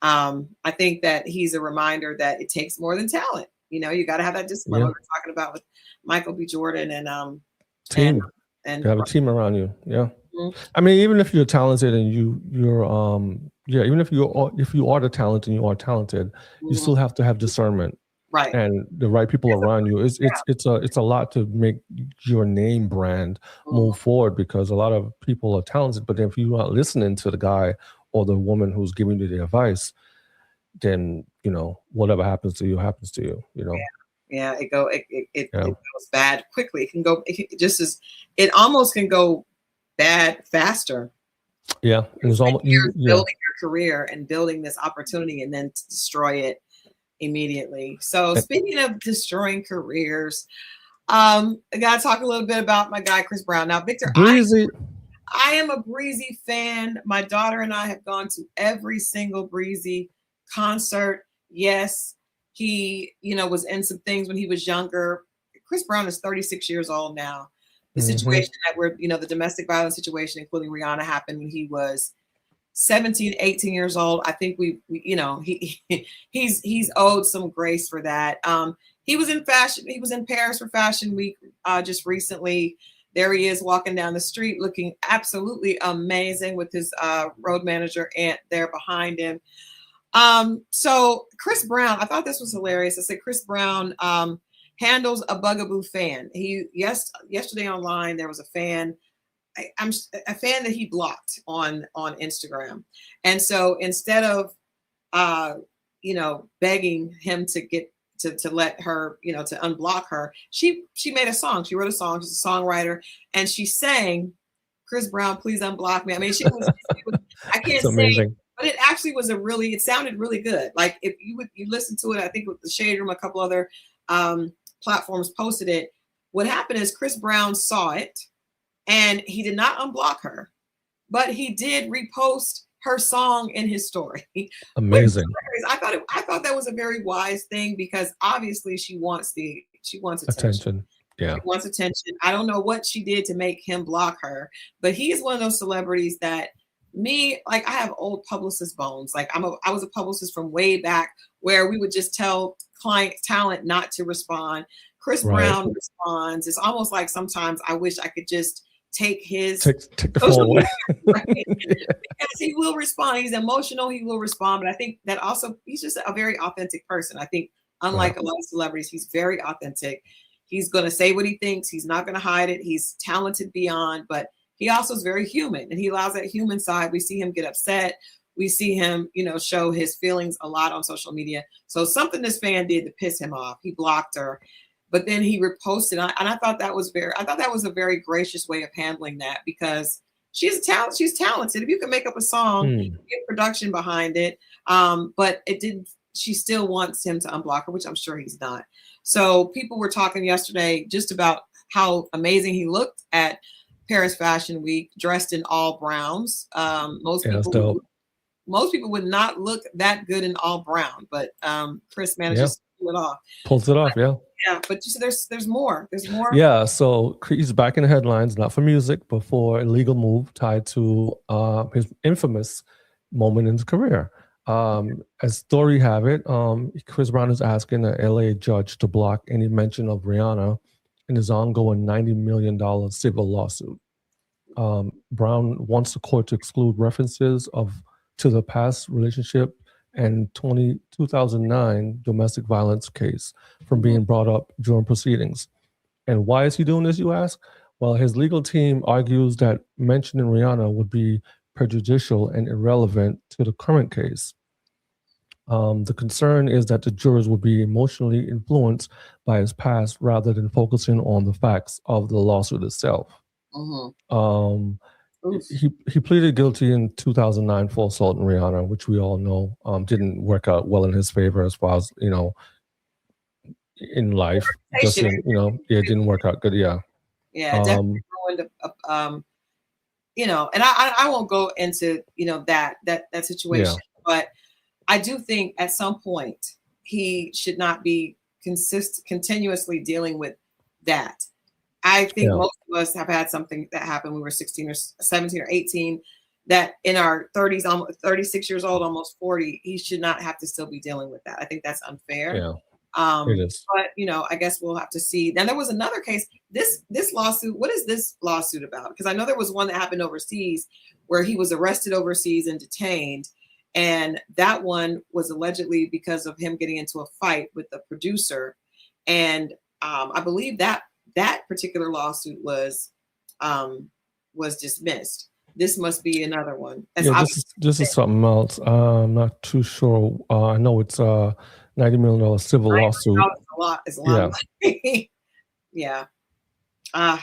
I think that he's a reminder that it takes more than talent. You got to have that discipline. We're talking about with Michael B. Jordan and team. And you have a team around you. Yeah. Mm-hmm. Even if you're talented and you're even if you are the talent and you are talented, you still have to have discernment. Right. and the right people around you. It's a lot to make your name brand move forward, because a lot of people are talented, but if you're not listening to the guy or the woman who's giving you the advice, then whatever happens to you happens to you. Yeah, it goes bad quickly. It can go it almost can go bad faster. Yeah, and it's almost building your career and building this opportunity, and then to destroy it immediately. So speaking of destroying careers, I gotta talk a little bit about my guy Chris Brown. Now, Victor, Breezy. I am a Breezy fan. My daughter and I have gone to every single Breezy concert. Yes, he, was in some things when he was younger. Chris Brown is 36 years old now. The situation that the domestic violence situation, including Rihanna, happened when he was 17, 18 years old. I think he's owed some grace for that. He was in fashion. He was in Paris for Fashion Week just recently. There he is walking down the street looking absolutely amazing with his road manager Ant there behind him. So Chris Brown, I thought this was hilarious. I said Chris Brown handles a bugaboo fan. Yesterday online, there was a fan. I'm a fan that he blocked on Instagram. And so instead of, begging him to get to let her, to unblock her, she made a song. She wrote a song. She's a songwriter, and she sang, "Chris Brown, please unblock me." I mean, she was I can't say, but it actually was it sounded really good. Like if you listen to it, I think with the Shade Room, a couple other platforms posted it. What happened is Chris Brown saw it, and he did not unblock her, but he did repost her song in his story. Amazing. I thought that was a very wise thing, because obviously she wants attention. Yeah. She wants attention. I don't know what she did to make him block her, but he's one of those celebrities that I have old publicist bones. Like I was a publicist from way back where we would just tell client talent not to respond. Chris Brown responds. It's almost like sometimes I wish I could just take the phone away. Right? Because he will respond. He's emotional. He will respond. But I think that also he's just a very authentic person. I think unlike a lot of celebrities, he's very authentic. He's going to say what he thinks. He's not going to hide it. He's talented beyond, but he also is very human, and he allows that human side. We see him get upset. We see him, show his feelings a lot on social media. So something this fan did to piss him off. He blocked her. But then he reposted, and I thought that was a very gracious way of handling that, because she's talented. If you can make up a song, get production behind it, but it didn't. She still wants him to unblock her, which I'm sure he's not. So people were talking yesterday just about how amazing he looked at Paris Fashion Week, dressed in all browns. Most people would not look that good in all brown, but Chris manages to pull it off. Pulls it off, yeah. Yeah, but you said there's more. There's more. Yeah, so he's back in the headlines, not for music, but for a legal move tied to his infamous moment in his career. As story have it, Chris Brown is asking a LA judge to block any mention of Rihanna in his ongoing $90 million civil lawsuit. Brown wants the court to exclude references to the past relationship and 2009 domestic violence case from being brought up during proceedings. And why is he doing this, you ask? Well, his legal team argues that mentioning Rihanna would be prejudicial and irrelevant to the current case. The concern is that the jurors will be emotionally influenced by his past rather than focusing on the facts of the lawsuit itself. He pleaded guilty in 2009 for assault on Rihanna, which we all know didn't work out well in his favor as far as, in life. Just it didn't work out good. Yeah. Yeah, definitely ruined and I won't go into, that situation, but I do think at some point he should not be continuously dealing with that. I think most of us have had something that happened when we were 16 or 17 or 18, that in our 30s, almost 36 years old, almost 40, he should not have to still be dealing with that. I think that's unfair. Yeah. It is. But I guess we'll have to see. Then there was another case. This lawsuit. What is this lawsuit about? Because I know there was one that happened overseas where he was arrested overseas and detained, And that one was allegedly because of him getting into a fight with the producer. And I believe that particular lawsuit was dismissed. This must be another one. Yeah, this is something else. I'm not too sure. I know it's a $90 million civil lawsuit. It's a lot of money. Yeah.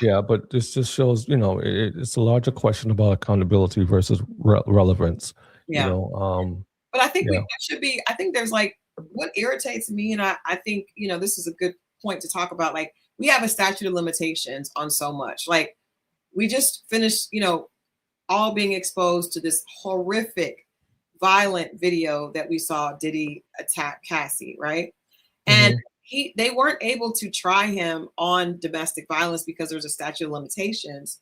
Yeah, but this just shows, it's a larger question about accountability versus relevance. Yeah. But I think there should be. I think there's like what irritates me, and I think this is a good point to talk about. Like we have a statute of limitations on so much. Like we just finished, all being exposed to this horrific, violent video that we saw Diddy attack Cassie, right? And they weren't able to try him on domestic violence because there's a statute of limitations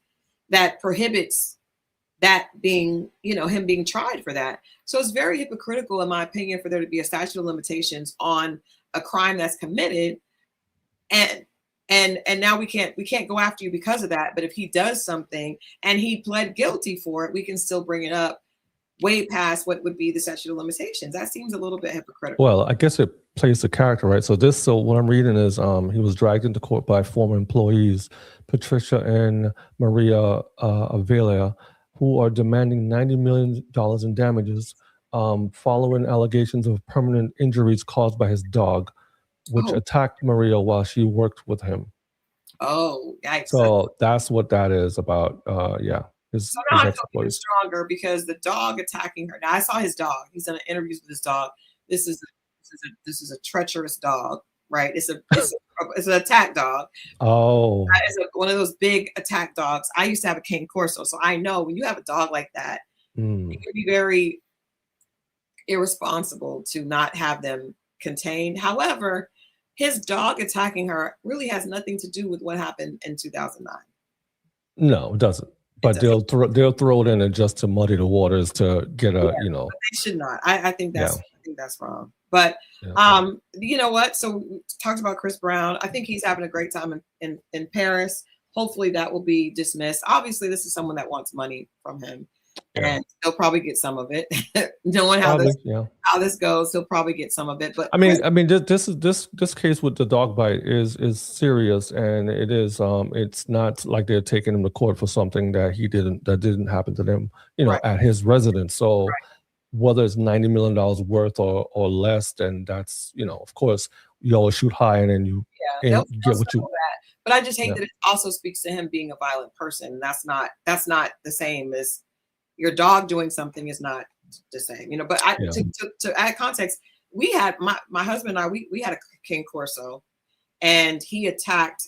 that prohibits that being, him being tried for that. So it's very hypocritical, in my opinion, for there to be a statute of limitations on a crime that's committed. And now we can't go after you because of that. But if he does something and he pled guilty for it, we can still bring it up way past what would be the statute of limitations. That seems a little bit hypocritical. Well, I guess it plays the character, right? So what I'm reading is he was dragged into court by former employees, Patricia and Maria Avelia, who are demanding $90 million in damages following allegations of permanent injuries caused by his dog, which attacked Maria while she worked with him. Oh, yikes. So that's what that is about. So now I feel even stronger because the dog attacking her. Now I saw his dog. He's done interviews with his dog. This is a treacherous dog, right? It's an attack dog. Oh, it's one of those big attack dogs. I used to have a Cane Corso, so I know when you have a dog like that, it can be very irresponsible to not have them contained. However, his dog attacking her really has nothing to do with what happened in 2009. No, it doesn't. But they'll throw it in just to muddy the waters to get a But they should not. I think that's wrong. But you know what? So we talked about Chris Brown. I think he's having a great time in Paris. Hopefully that will be dismissed. Obviously, this is someone that wants money from him. And he'll probably get some of it. Knowing how this goes, he'll probably get some of it. But I mean, this case with the dog bite is serious, and it is. It's not like they're taking him to court for something that didn't happen to them. At his residence. So whether it's $90 million worth or less, then that's of course you always shoot high, and then you get what you. But I just hate that it also speaks to him being a violent person. That's not the same as. Your dog doing something is not the same, But to add context, we had my husband and I. We had a Cane Corso, and he attacked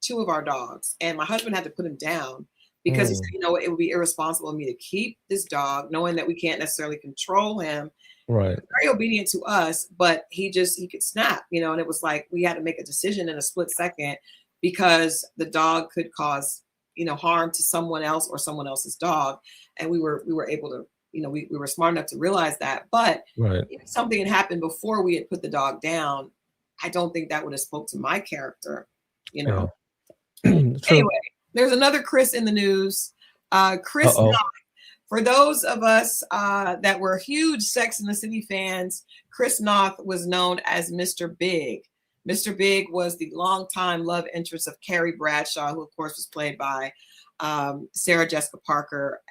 two of our dogs, and my husband had to put him down because he said, it would be irresponsible of me to keep this dog, knowing that we can't necessarily control him. Right. Very obedient to us, but he could snap, and it was like we had to make a decision in a split second because the dog could cause harm to someone else or someone else's dog. And we were able to, we were smart enough to realize that. But if something had happened before we had put the dog down, I don't think that would have spoke to my character, Anyway, there's another Chris in the news. Chris Noth. For those of us that were huge Sex and the City fans, Chris Noth was known as Mr. Big. Mr. Big was the longtime love interest of Carrie Bradshaw, who of course was played by Sarah Jessica Parker.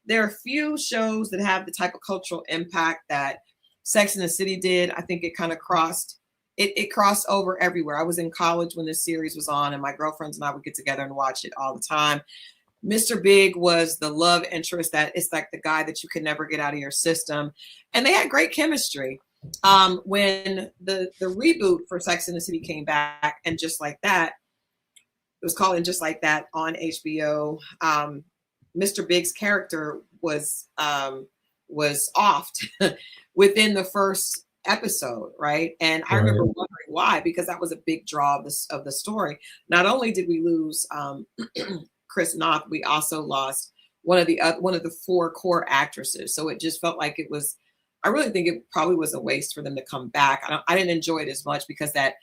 There are few shows that have the type of cultural impact that Sex and the City did. I think it kind of crossed over everywhere. I was in college when this series was on, and my girlfriends and I would get together and watch it all the time. Mr. Big was the love interest that it's like the guy that you could never get out of your system. And they had great chemistry. When the reboot for Sex and the City came back, and Just Like That, it was called And Just Like That on HBO. Mr. Big's character was offed within the first episode, right? And I remember wondering why, because that was a big draw of the story. Not only did we lose Chris Noth, we also lost one of the four core actresses. So it just felt like it was. I really think it probably was a waste for them to come back. I didn't enjoy it as much because that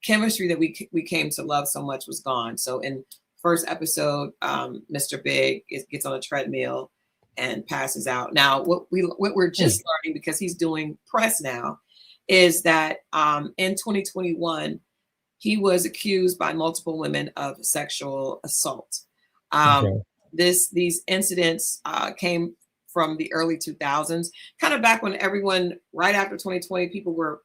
chemistry that we came to love so much was gone. So in first episode, Mr. Big gets on a treadmill and passes out. Now, what we're just learning, because he's doing press now, is that in 2021, he was accused by multiple women of sexual assault. These incidents came from the early 2000s, kind of back when everyone, right after 2020, people were,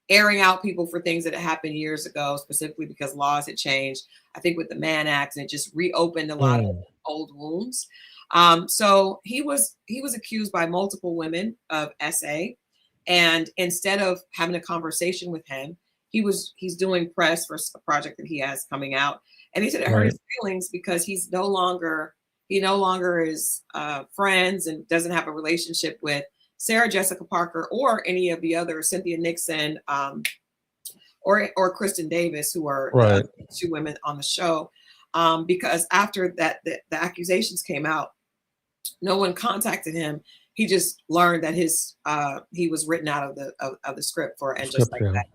airing out people for things that had happened years ago, specifically because laws had changed, I think with the Mann Act, and it just reopened a lot of old wounds. So he was accused by multiple women of SA, and instead of having a conversation with him, he's doing press for a project that he has coming out, and he said it hurt his feelings because he no longer is friends and doesn't have a relationship with Sarah Jessica Parker or any of the other, Cynthia Nixon, or Kristen Davis, who are the two women on the show, because after that the accusations came out, no one contacted him. He just learned that he was written out of the script for And Just Like That.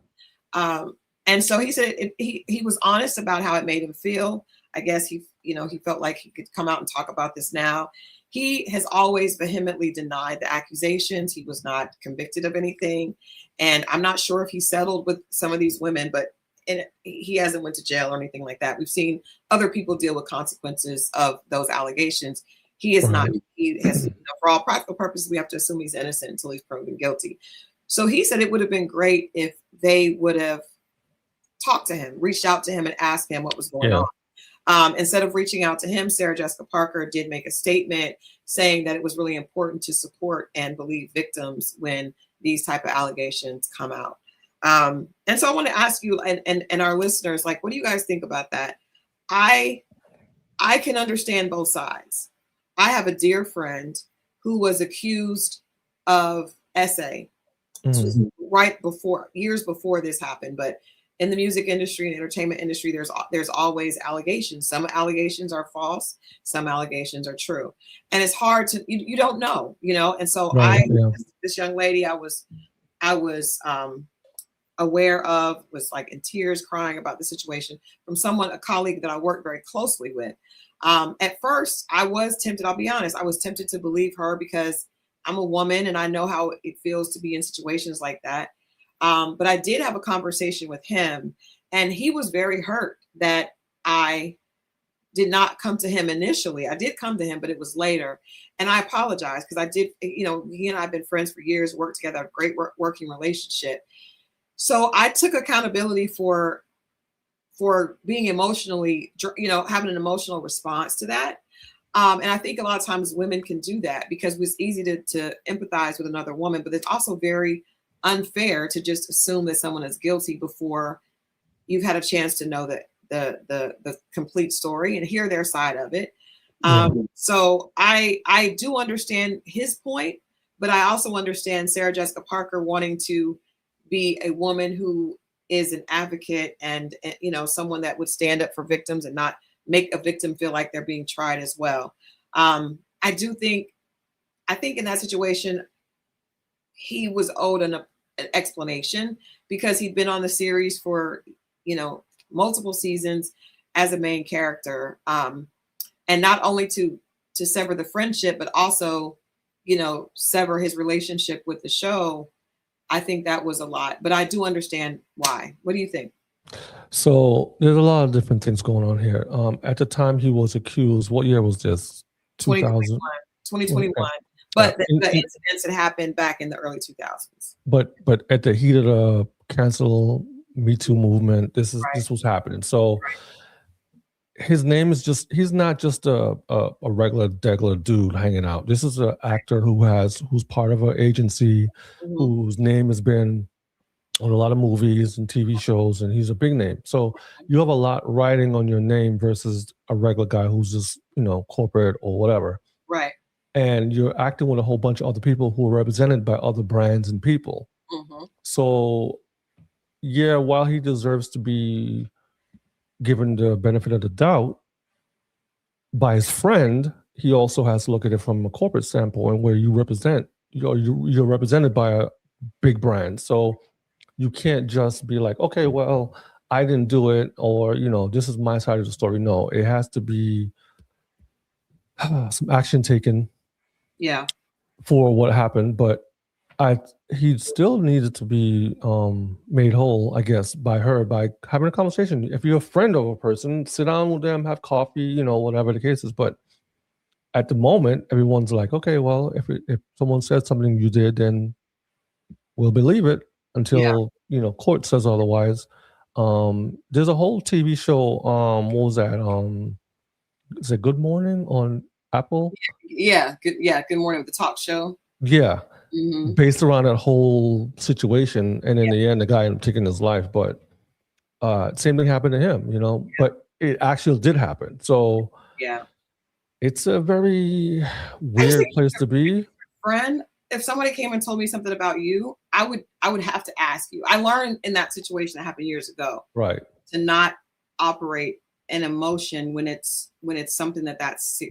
And so he said he was honest about how it made him feel. I guess he felt like he could come out and talk about this now. He has always vehemently denied the accusations. He was not convicted of anything. And I'm not sure if he settled with some of these women, but he hasn't went to jail or anything like that. We've seen other people deal with consequences of those allegations. He is not. He has, for all practical purposes, we have to assume he's innocent until he's proven guilty. So he said it would have been great if they would have talked to him, reached out to him, and asked him what was going on. Instead of reaching out to him, Sarah Jessica Parker did make a statement saying that it was really important to support and believe victims when these type of allegations come out. And so I want to ask you and our listeners, like, what do you guys think about that? I can understand both sides. I have a dear friend who was accused of SA years before this happened, but in the music industry and entertainment industry, there's always allegations. Some allegations are false, some allegations are true, and it's hard to you don't know, And so this young lady I was aware of was like in tears, crying about the situation from a colleague that I worked very closely with. At first, I was tempted. I'll be honest, I was tempted to believe her because I'm a woman and I know how it feels to be in situations like that. But I did have a conversation with him, and he was very hurt that I did not come to him initially. I did come to him, but it was later. And I apologize because I did, he and I have been friends for years, worked together, have a great working relationship. So I took accountability for being emotionally, having an emotional response to that. And I think a lot of times women can do that because it's easy to empathize with another woman, but it's also very unfair to just assume that someone is guilty before you've had a chance to know the complete story and hear their side of it. So I do understand his point, but I also understand Sarah Jessica Parker wanting to be a woman who is an advocate and someone that would stand up for victims and not make a victim feel like they're being tried as well. I think in that situation, he was owed an explanation because he'd been on the series for, multiple seasons as a main character. And not only to sever the friendship, but also, sever his relationship with the show. I think that was a lot, but I do understand why. What do you think? So there's a lot of different things going on here. At the time he was accused, what year was this? 2021. But the incidents had happened back in the early 2000s. But at the heat of the cancel Me Too movement, this was happening. So his name is he's not just a regular degular dude hanging out. This is an actor who's part of an agency, whose name has been on a lot of movies and TV shows, and he's a big name. So you have a lot riding on your name versus a regular guy who's just, corporate or whatever. Right. And you're acting with a whole bunch of other people who are represented by other brands and people. So, yeah, while he deserves to be given the benefit of the doubt by his friend, he also has to look at it from a corporate standpoint where you're represented by a big brand. So you can't just be like, okay, well, I didn't do it, or, this is my side of the story. No, it has to be some action taken Yeah. For what happened, but he still needed to be made whole, I guess, by her, by having a conversation. If you're a friend of a person, sit down with them, have coffee, whatever the case is. But at the moment, everyone's like, okay, well, if someone said something you did, then we'll believe it until court says otherwise. There's a whole TV show. What was that? Is it Good Morning on Apple? Yeah. Good Morning with the talk show. Yeah. Mm-hmm. Based around that whole situation, and in the end, the guy ended up taking his life. But same thing happened to him, But it actually did happen. So it's a very weird place to be. Friend, if somebody came and told me something about you, I would have to ask you. I learned in that situation that happened years ago, right, to not operate an emotion when it's something that's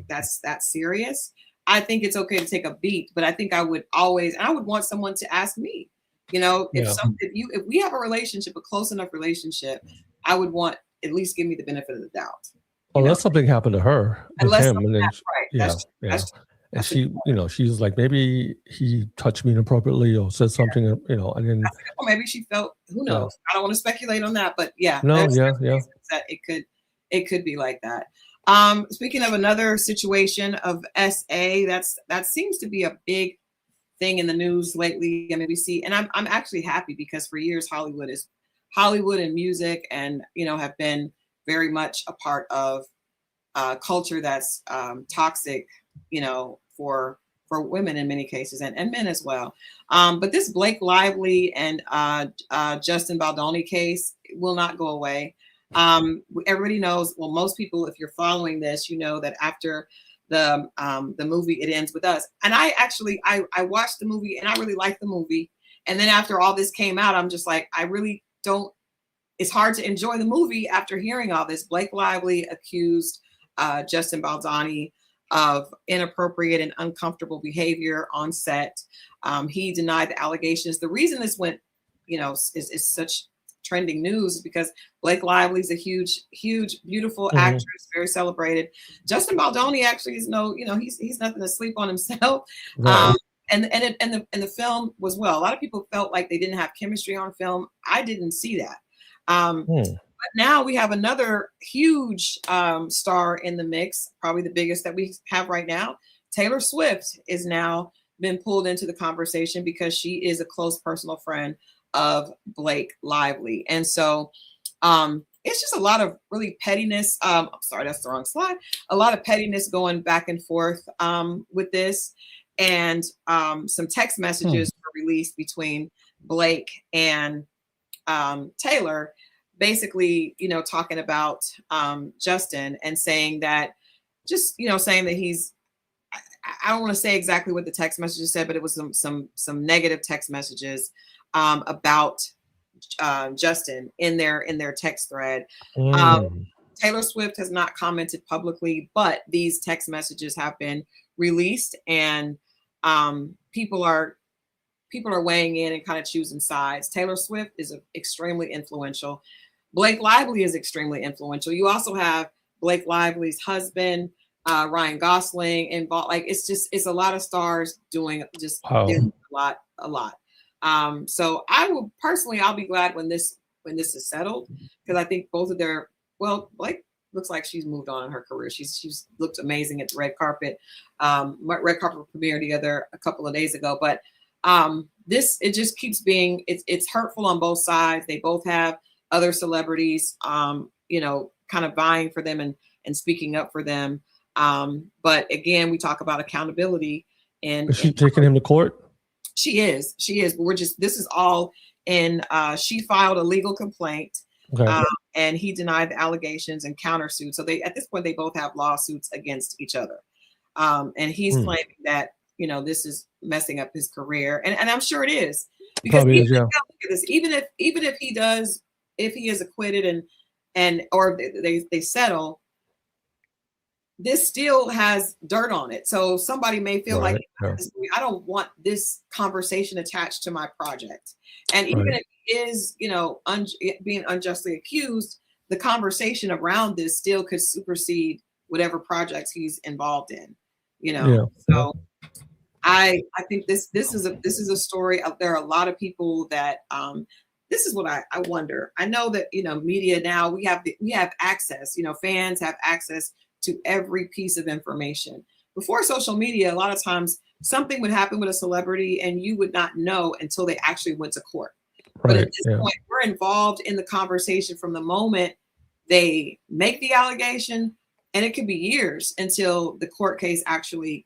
serious. I think it's okay to take a beat, but I think I would want someone to ask me, if we have a close enough relationship, I would want at least give me the benefit of the doubt. Unless something happened to her with him, and then and she, she's like, maybe he touched me inappropriately or said something, and then maybe she felt, who knows? I don't want to speculate on that, but that it could be like that. Speaking of another situation of SA, that seems to be a big thing in the news lately. I mean, we see, and I'm actually happy, because for years Hollywood and music, and have been very much a part of culture that's toxic, for women in many cases, and men as well. But this Blake Lively and Justin Baldoni case will not go away. Everybody knows, well, most people, if you're following this, that after the movie It Ends With Us, and I watched the movie and I really liked the movie, and then after all this came out, I'm just like, I really don't. It's hard to enjoy the movie after hearing all this. Blake Lively accused Justin Baldoni of inappropriate and uncomfortable behavior on set. He denied the allegations. The reason this went, is such trending news is because Blake Lively is a huge, beautiful actress, very celebrated. Justin Baldoni actually is he's nothing to sleep on himself. Right. And the film was well. A lot of people felt like they didn't have chemistry on film. I didn't see that. But now we have another huge star in the mix, probably the biggest that we have right now. Taylor Swift is now been pulled into the conversation because she is a close personal friend of Blake Lively. And so it's just a lot of really pettiness. I'm sorry, that's the wrong slide. A lot of pettiness going back and forth with this. And some text messages were released between Blake and Taylor, basically, talking about Justin, and saying that he's, I don't want to say exactly what the text messages said, but it was some negative text messages about Justin in their text thread. Taylor Swift has not commented publicly, but these text messages have been released, and people are weighing in and kind of choosing sides. Taylor Swift is extremely influential. Blake Lively is extremely influential. You also have Blake Lively's husband, Ryan Gosling, involved. Like, it's a lot of stars doing a lot. So I'll be glad when this is settled, because I think both of Blake looks like she's moved on in her career. She's looked amazing at the red carpet. Red carpet premiere a couple of days ago, but it just keeps being, it's hurtful on both sides. They both have other celebrities, kind of vying for them and speaking up for them. But again, we talk about accountability. Is she taking him to court? She is. But this is all in, she filed a legal complaint, and he denied the allegations and countersued. So at this point, they both have lawsuits against each other. And he's claiming that, this is messing up his career. And I'm sure it is. Because even if he does, if he is acquitted or they settle, this still has dirt on it. So somebody may feel like, I don't want this conversation attached to my project. And even if he is, being unjustly accused, the conversation around this still could supersede whatever projects he's involved in, So I think this is a story. There are a lot of people that this is what I wonder. I know that media now we have access. Fans have access to every piece of information. Before social media, a lot of times something would happen with a celebrity and you would not know until they actually went to court. But at this point, we're involved in the conversation from the moment they make the allegation, and it could be years until the court case actually,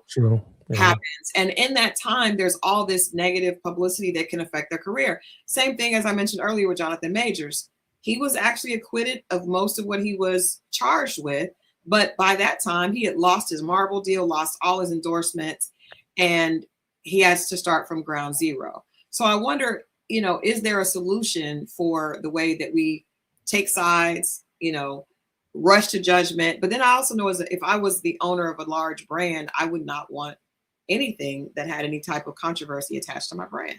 True. happens. And in that time, there's all this negative publicity that can affect their career. Same thing as I mentioned earlier with Jonathan Majors. He was actually acquitted of most of what he was charged with. But by that time, he had lost his Marvel deal, lost all his endorsements, and he has to start from ground zero. So I wonder, is there a solution for the way that we take sides, rush to judgment? But then I also know if I was the owner of a large brand, I would not want anything that had any type of controversy attached to my brand.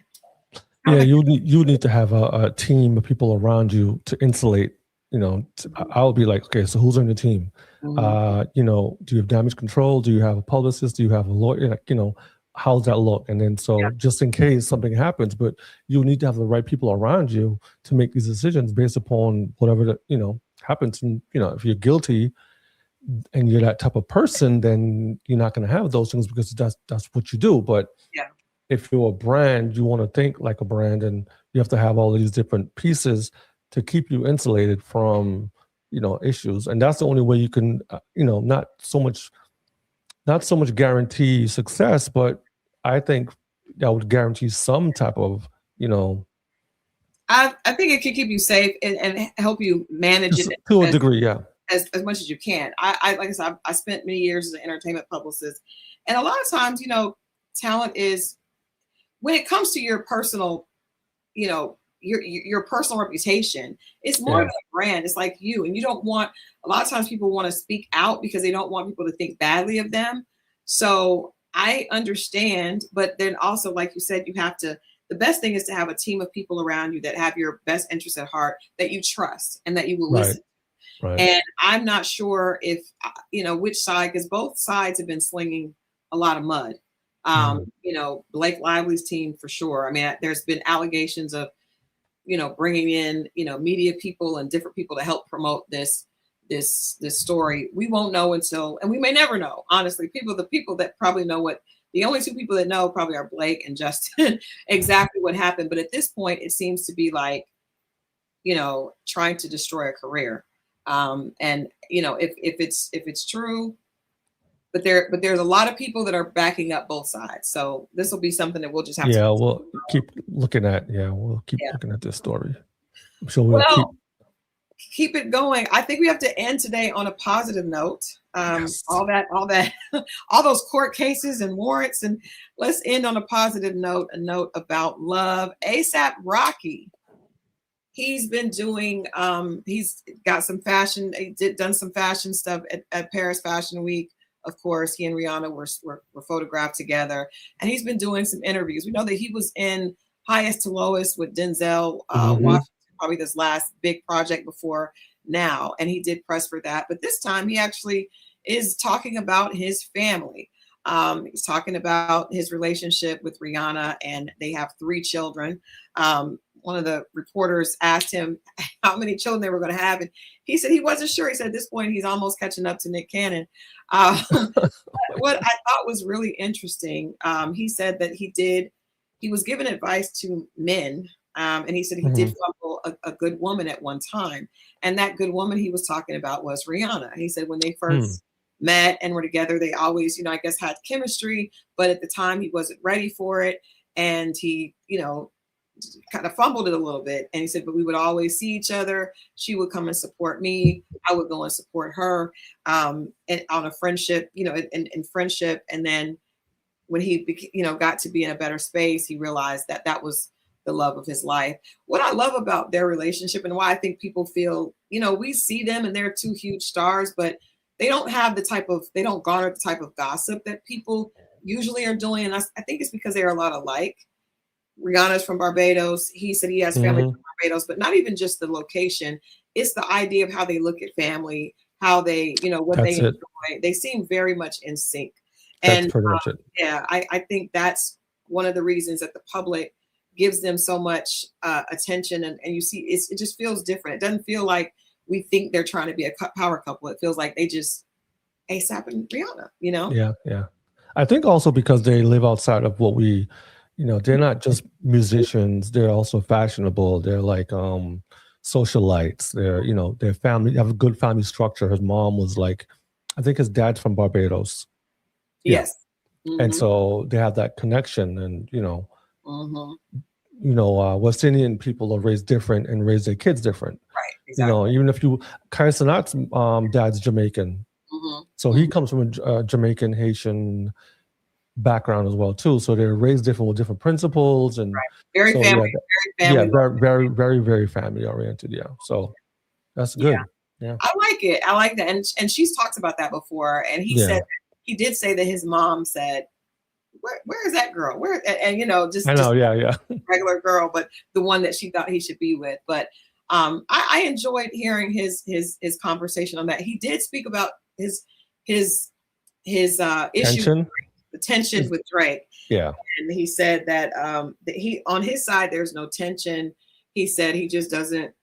Yeah, you need to have a team of people around you to insulate. I would be like, okay, so who's on your team? Do you have damage control? Do you have a publicist? Do you have a lawyer? How's that look? And then just in case something happens, but you need to have the right people around you to make these decisions based upon whatever that happens. And if you're guilty and you're that type of person, then you're not going to have those things because that's what you do. But if you're a brand, you want to think like a brand, and you have to have all these different pieces to keep you insulated from issues. And that's the only way you can not so much guarantee success, but I think that would guarantee some type of I think it can keep you safe and help you manage it to a degree, as much as you can. I like I said, I spent many years as an entertainment publicist, and a lot of times talent is, when it comes to your personal your personal reputation, it's more than a brand. It's like you, and you don't want, a lot of times people want to speak out because they don't want people to think badly of them. So I understand, but then also, like you said, the best thing is to have a team of people around you that have your best interests at heart, that you trust and that you will listen. Right. And I'm not sure if, which side, because both sides have been slinging a lot of mud. Blake Lively's team for sure. I mean, there's been allegations of, bringing in, media people and different people to help promote this story. We won't know until, and we may never know, honestly. The people that probably know the only two people that know probably are Blake and Justin exactly what happened. But at this point, it seems to be like, trying to destroy a career. And if it's true, but there's a lot of people that are backing up both sides. So this will be something that we'll just have to. Yeah, we'll keep looking at. Yeah, we'll keep looking at this story. I'm sure we'll keep it going. I think we have to end today on a positive note. Yes. All those court cases and warrants, and let's end on a positive note. A note about love. A$AP Rocky. He's been doing. He's got some fashion. Done some fashion stuff at Paris Fashion Week. Of course, he and Rihanna were photographed together, and he's been doing some interviews. We know that he was in Highest to Lowest with Denzel Washington, probably this last big project before now, and he did press for that. But this time, he actually is talking about his family. He's talking about his relationship with Rihanna, and they have 3 children. One of the reporters asked him how many children they were going to have, and he said he wasn't sure. He said at this point he's almost catching up to Nick Cannon. What I thought was really interesting, he said that he was given advice to men, and he said he did fumble a good woman at one time, and that good woman he was talking about was Rihanna. And he said when they first met and were together, they always, I guess, had chemistry, but at the time he wasn't ready for it, and he, kind of fumbled it a little bit. And he said, but we would always see each other. She would come and support me. I would go and support her, and on a friendship, in friendship. And then when he, got to be in a better space, he realized that was the love of his life. What I love about their relationship, and why I think people feel, we see them and they're 2 huge stars, but they don't have they don't garner the type of gossip that people usually are doing. And I think it's because they're a lot alike. Rihanna's from Barbados. He said he has family from Barbados, but not even just the location. It's the idea of how they look at family, how they, what they enjoy. They seem very much in sync. That's pretty much it. Yeah, I think that's one of the reasons that the public gives them so much attention, and you see it just feels different. It doesn't feel like we think they're trying to be a power couple. It feels like they just ASAP and Rihanna, you know? Yeah. I think also because they live outside of what we, they're not just musicians, they're also fashionable. They're like socialites. Their family have a good family structure. His mom was like, I think his dad's from Barbados. Yes. Mm-hmm. And so they have that connection, and West Indian people are raised different and raise their kids different. Right. Exactly. Even if Kai Cenat's dad's Jamaican. So he comes from a Jamaican Haitian background as well too. So they're raised different with different principles, and very family. Very, very, very family oriented. Yeah. So that's good. Yeah. I like it. I like that. And she's talked about that before. And he did say that his mom said, where is that girl? Where? And just regular girl, but the one that she thought he should be with. But I enjoyed hearing his conversation on that. He did speak about his issue, the tension with Drake. Yeah. And he said that he, on his side, there's no tension. He said he just doesn't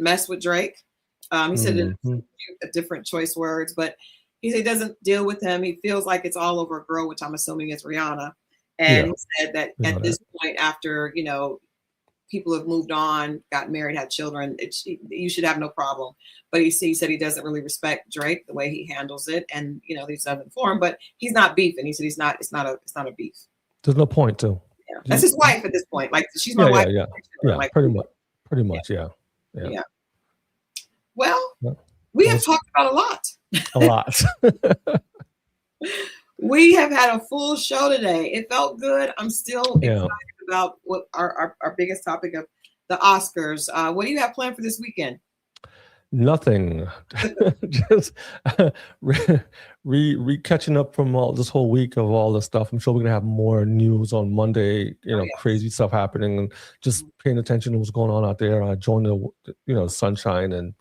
mess with Drake. He said a different choice words, but he said he doesn't deal with him. He feels like it's all over a girl, which I'm assuming is Rihanna. And he said that at this point, after, people have moved on, got married, had children, you should have no problem. But he said he doesn't really respect Drake, the way he handles it. And, he's not informed, but he's not beefing. He said it's not a beef. There's no point to. Yeah. That's his wife at this point. Like, she's my wife. Yeah. Like, pretty much. Yeah. Well, we have talked about a lot. A lot. We have had a full show today. It felt good. I'm still excited about what our biggest topic of the Oscars. What do you have planned for this weekend? Nothing. Just catching up from this whole week of all the stuff. I'm sure we're gonna have more news on Monday. Crazy stuff happening, and just paying attention to what's going on out there. Enjoying the sunshine and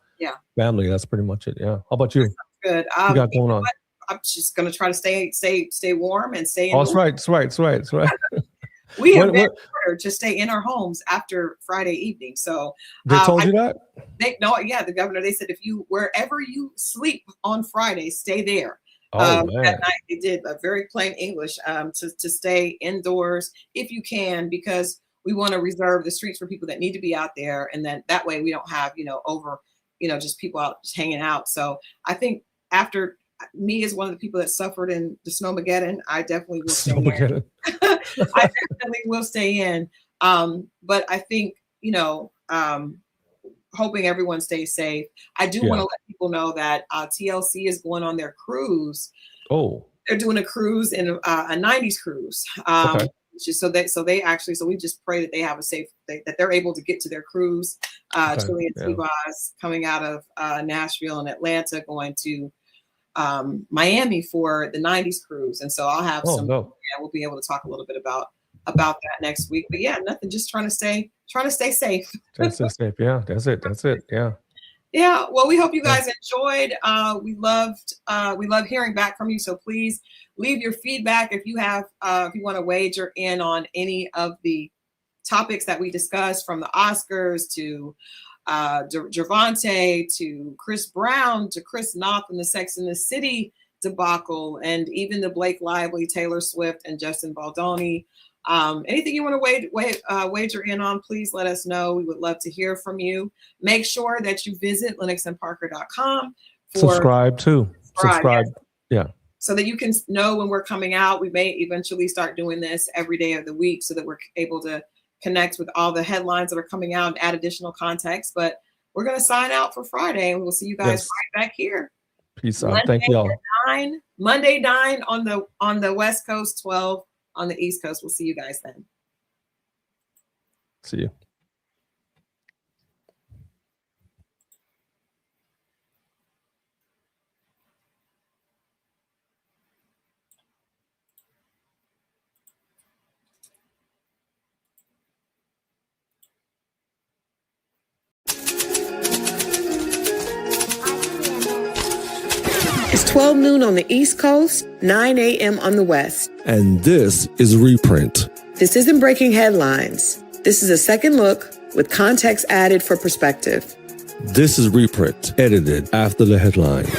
family. That's pretty much it. Yeah. How about you? Good. What you got going on? I'm just gonna try to stay warm and stay. That's right. That's right. We have been ordered to stay in our homes after Friday evening. So they told you that? The governor, they said wherever you sleep on Friday, stay there. Oh, man. That night they did a very plain English to stay indoors if you can, because we want to reserve the streets for people that need to be out there, and then that way we don't have just people out just hanging out. So I think after me as one of the people that suffered in the Snowmageddon, I definitely will stay in. I definitely will stay in. But I think, hoping everyone stays safe. I do want to let people know that TLC is going on their cruise. Oh. They're doing a cruise in a 90s cruise. Okay. So we just pray that they have that they're able to get to their cruise. Chili and T-Boz coming out of Nashville and Atlanta, going to Miami for the 90s cruise. And so I'll have we'll be able to talk a little bit about that next week. But nothing, just trying to stay safe. Trying to stay safe. Yeah, that's it. Yeah. Yeah. Well, we hope you guys enjoyed. We love hearing back from you. So please leave your feedback if you want to wager in on any of the topics that we discussed, from the Oscars to Gervonta to Chris Brown to Chris Noth and the Sex and the City debacle, and even the Blake Lively, Taylor Swift, and Justin Baldoni. Anything you want to wager in on, please let us know. We would love to hear from you. Make sure that you visit lennoxandparker.com. Subscribe too. Subscribe. Yeah. So that you can know when we're coming out. We may eventually start doing this every day of the week so that we're able to connect with all the headlines that are coming out and add additional context. But we're going to sign out for Friday, and we'll see you guys right back here. Peace out. Thank you all. Monday 9 on the West Coast, 12 on the East Coast. We'll see you guys then. See you. is 12 noon on the East Coast, 9 a.m. on the West. And this is RePrint. This isn't breaking headlines. This is a second look with context added for perspective. This is RePrint, edited after the headlines.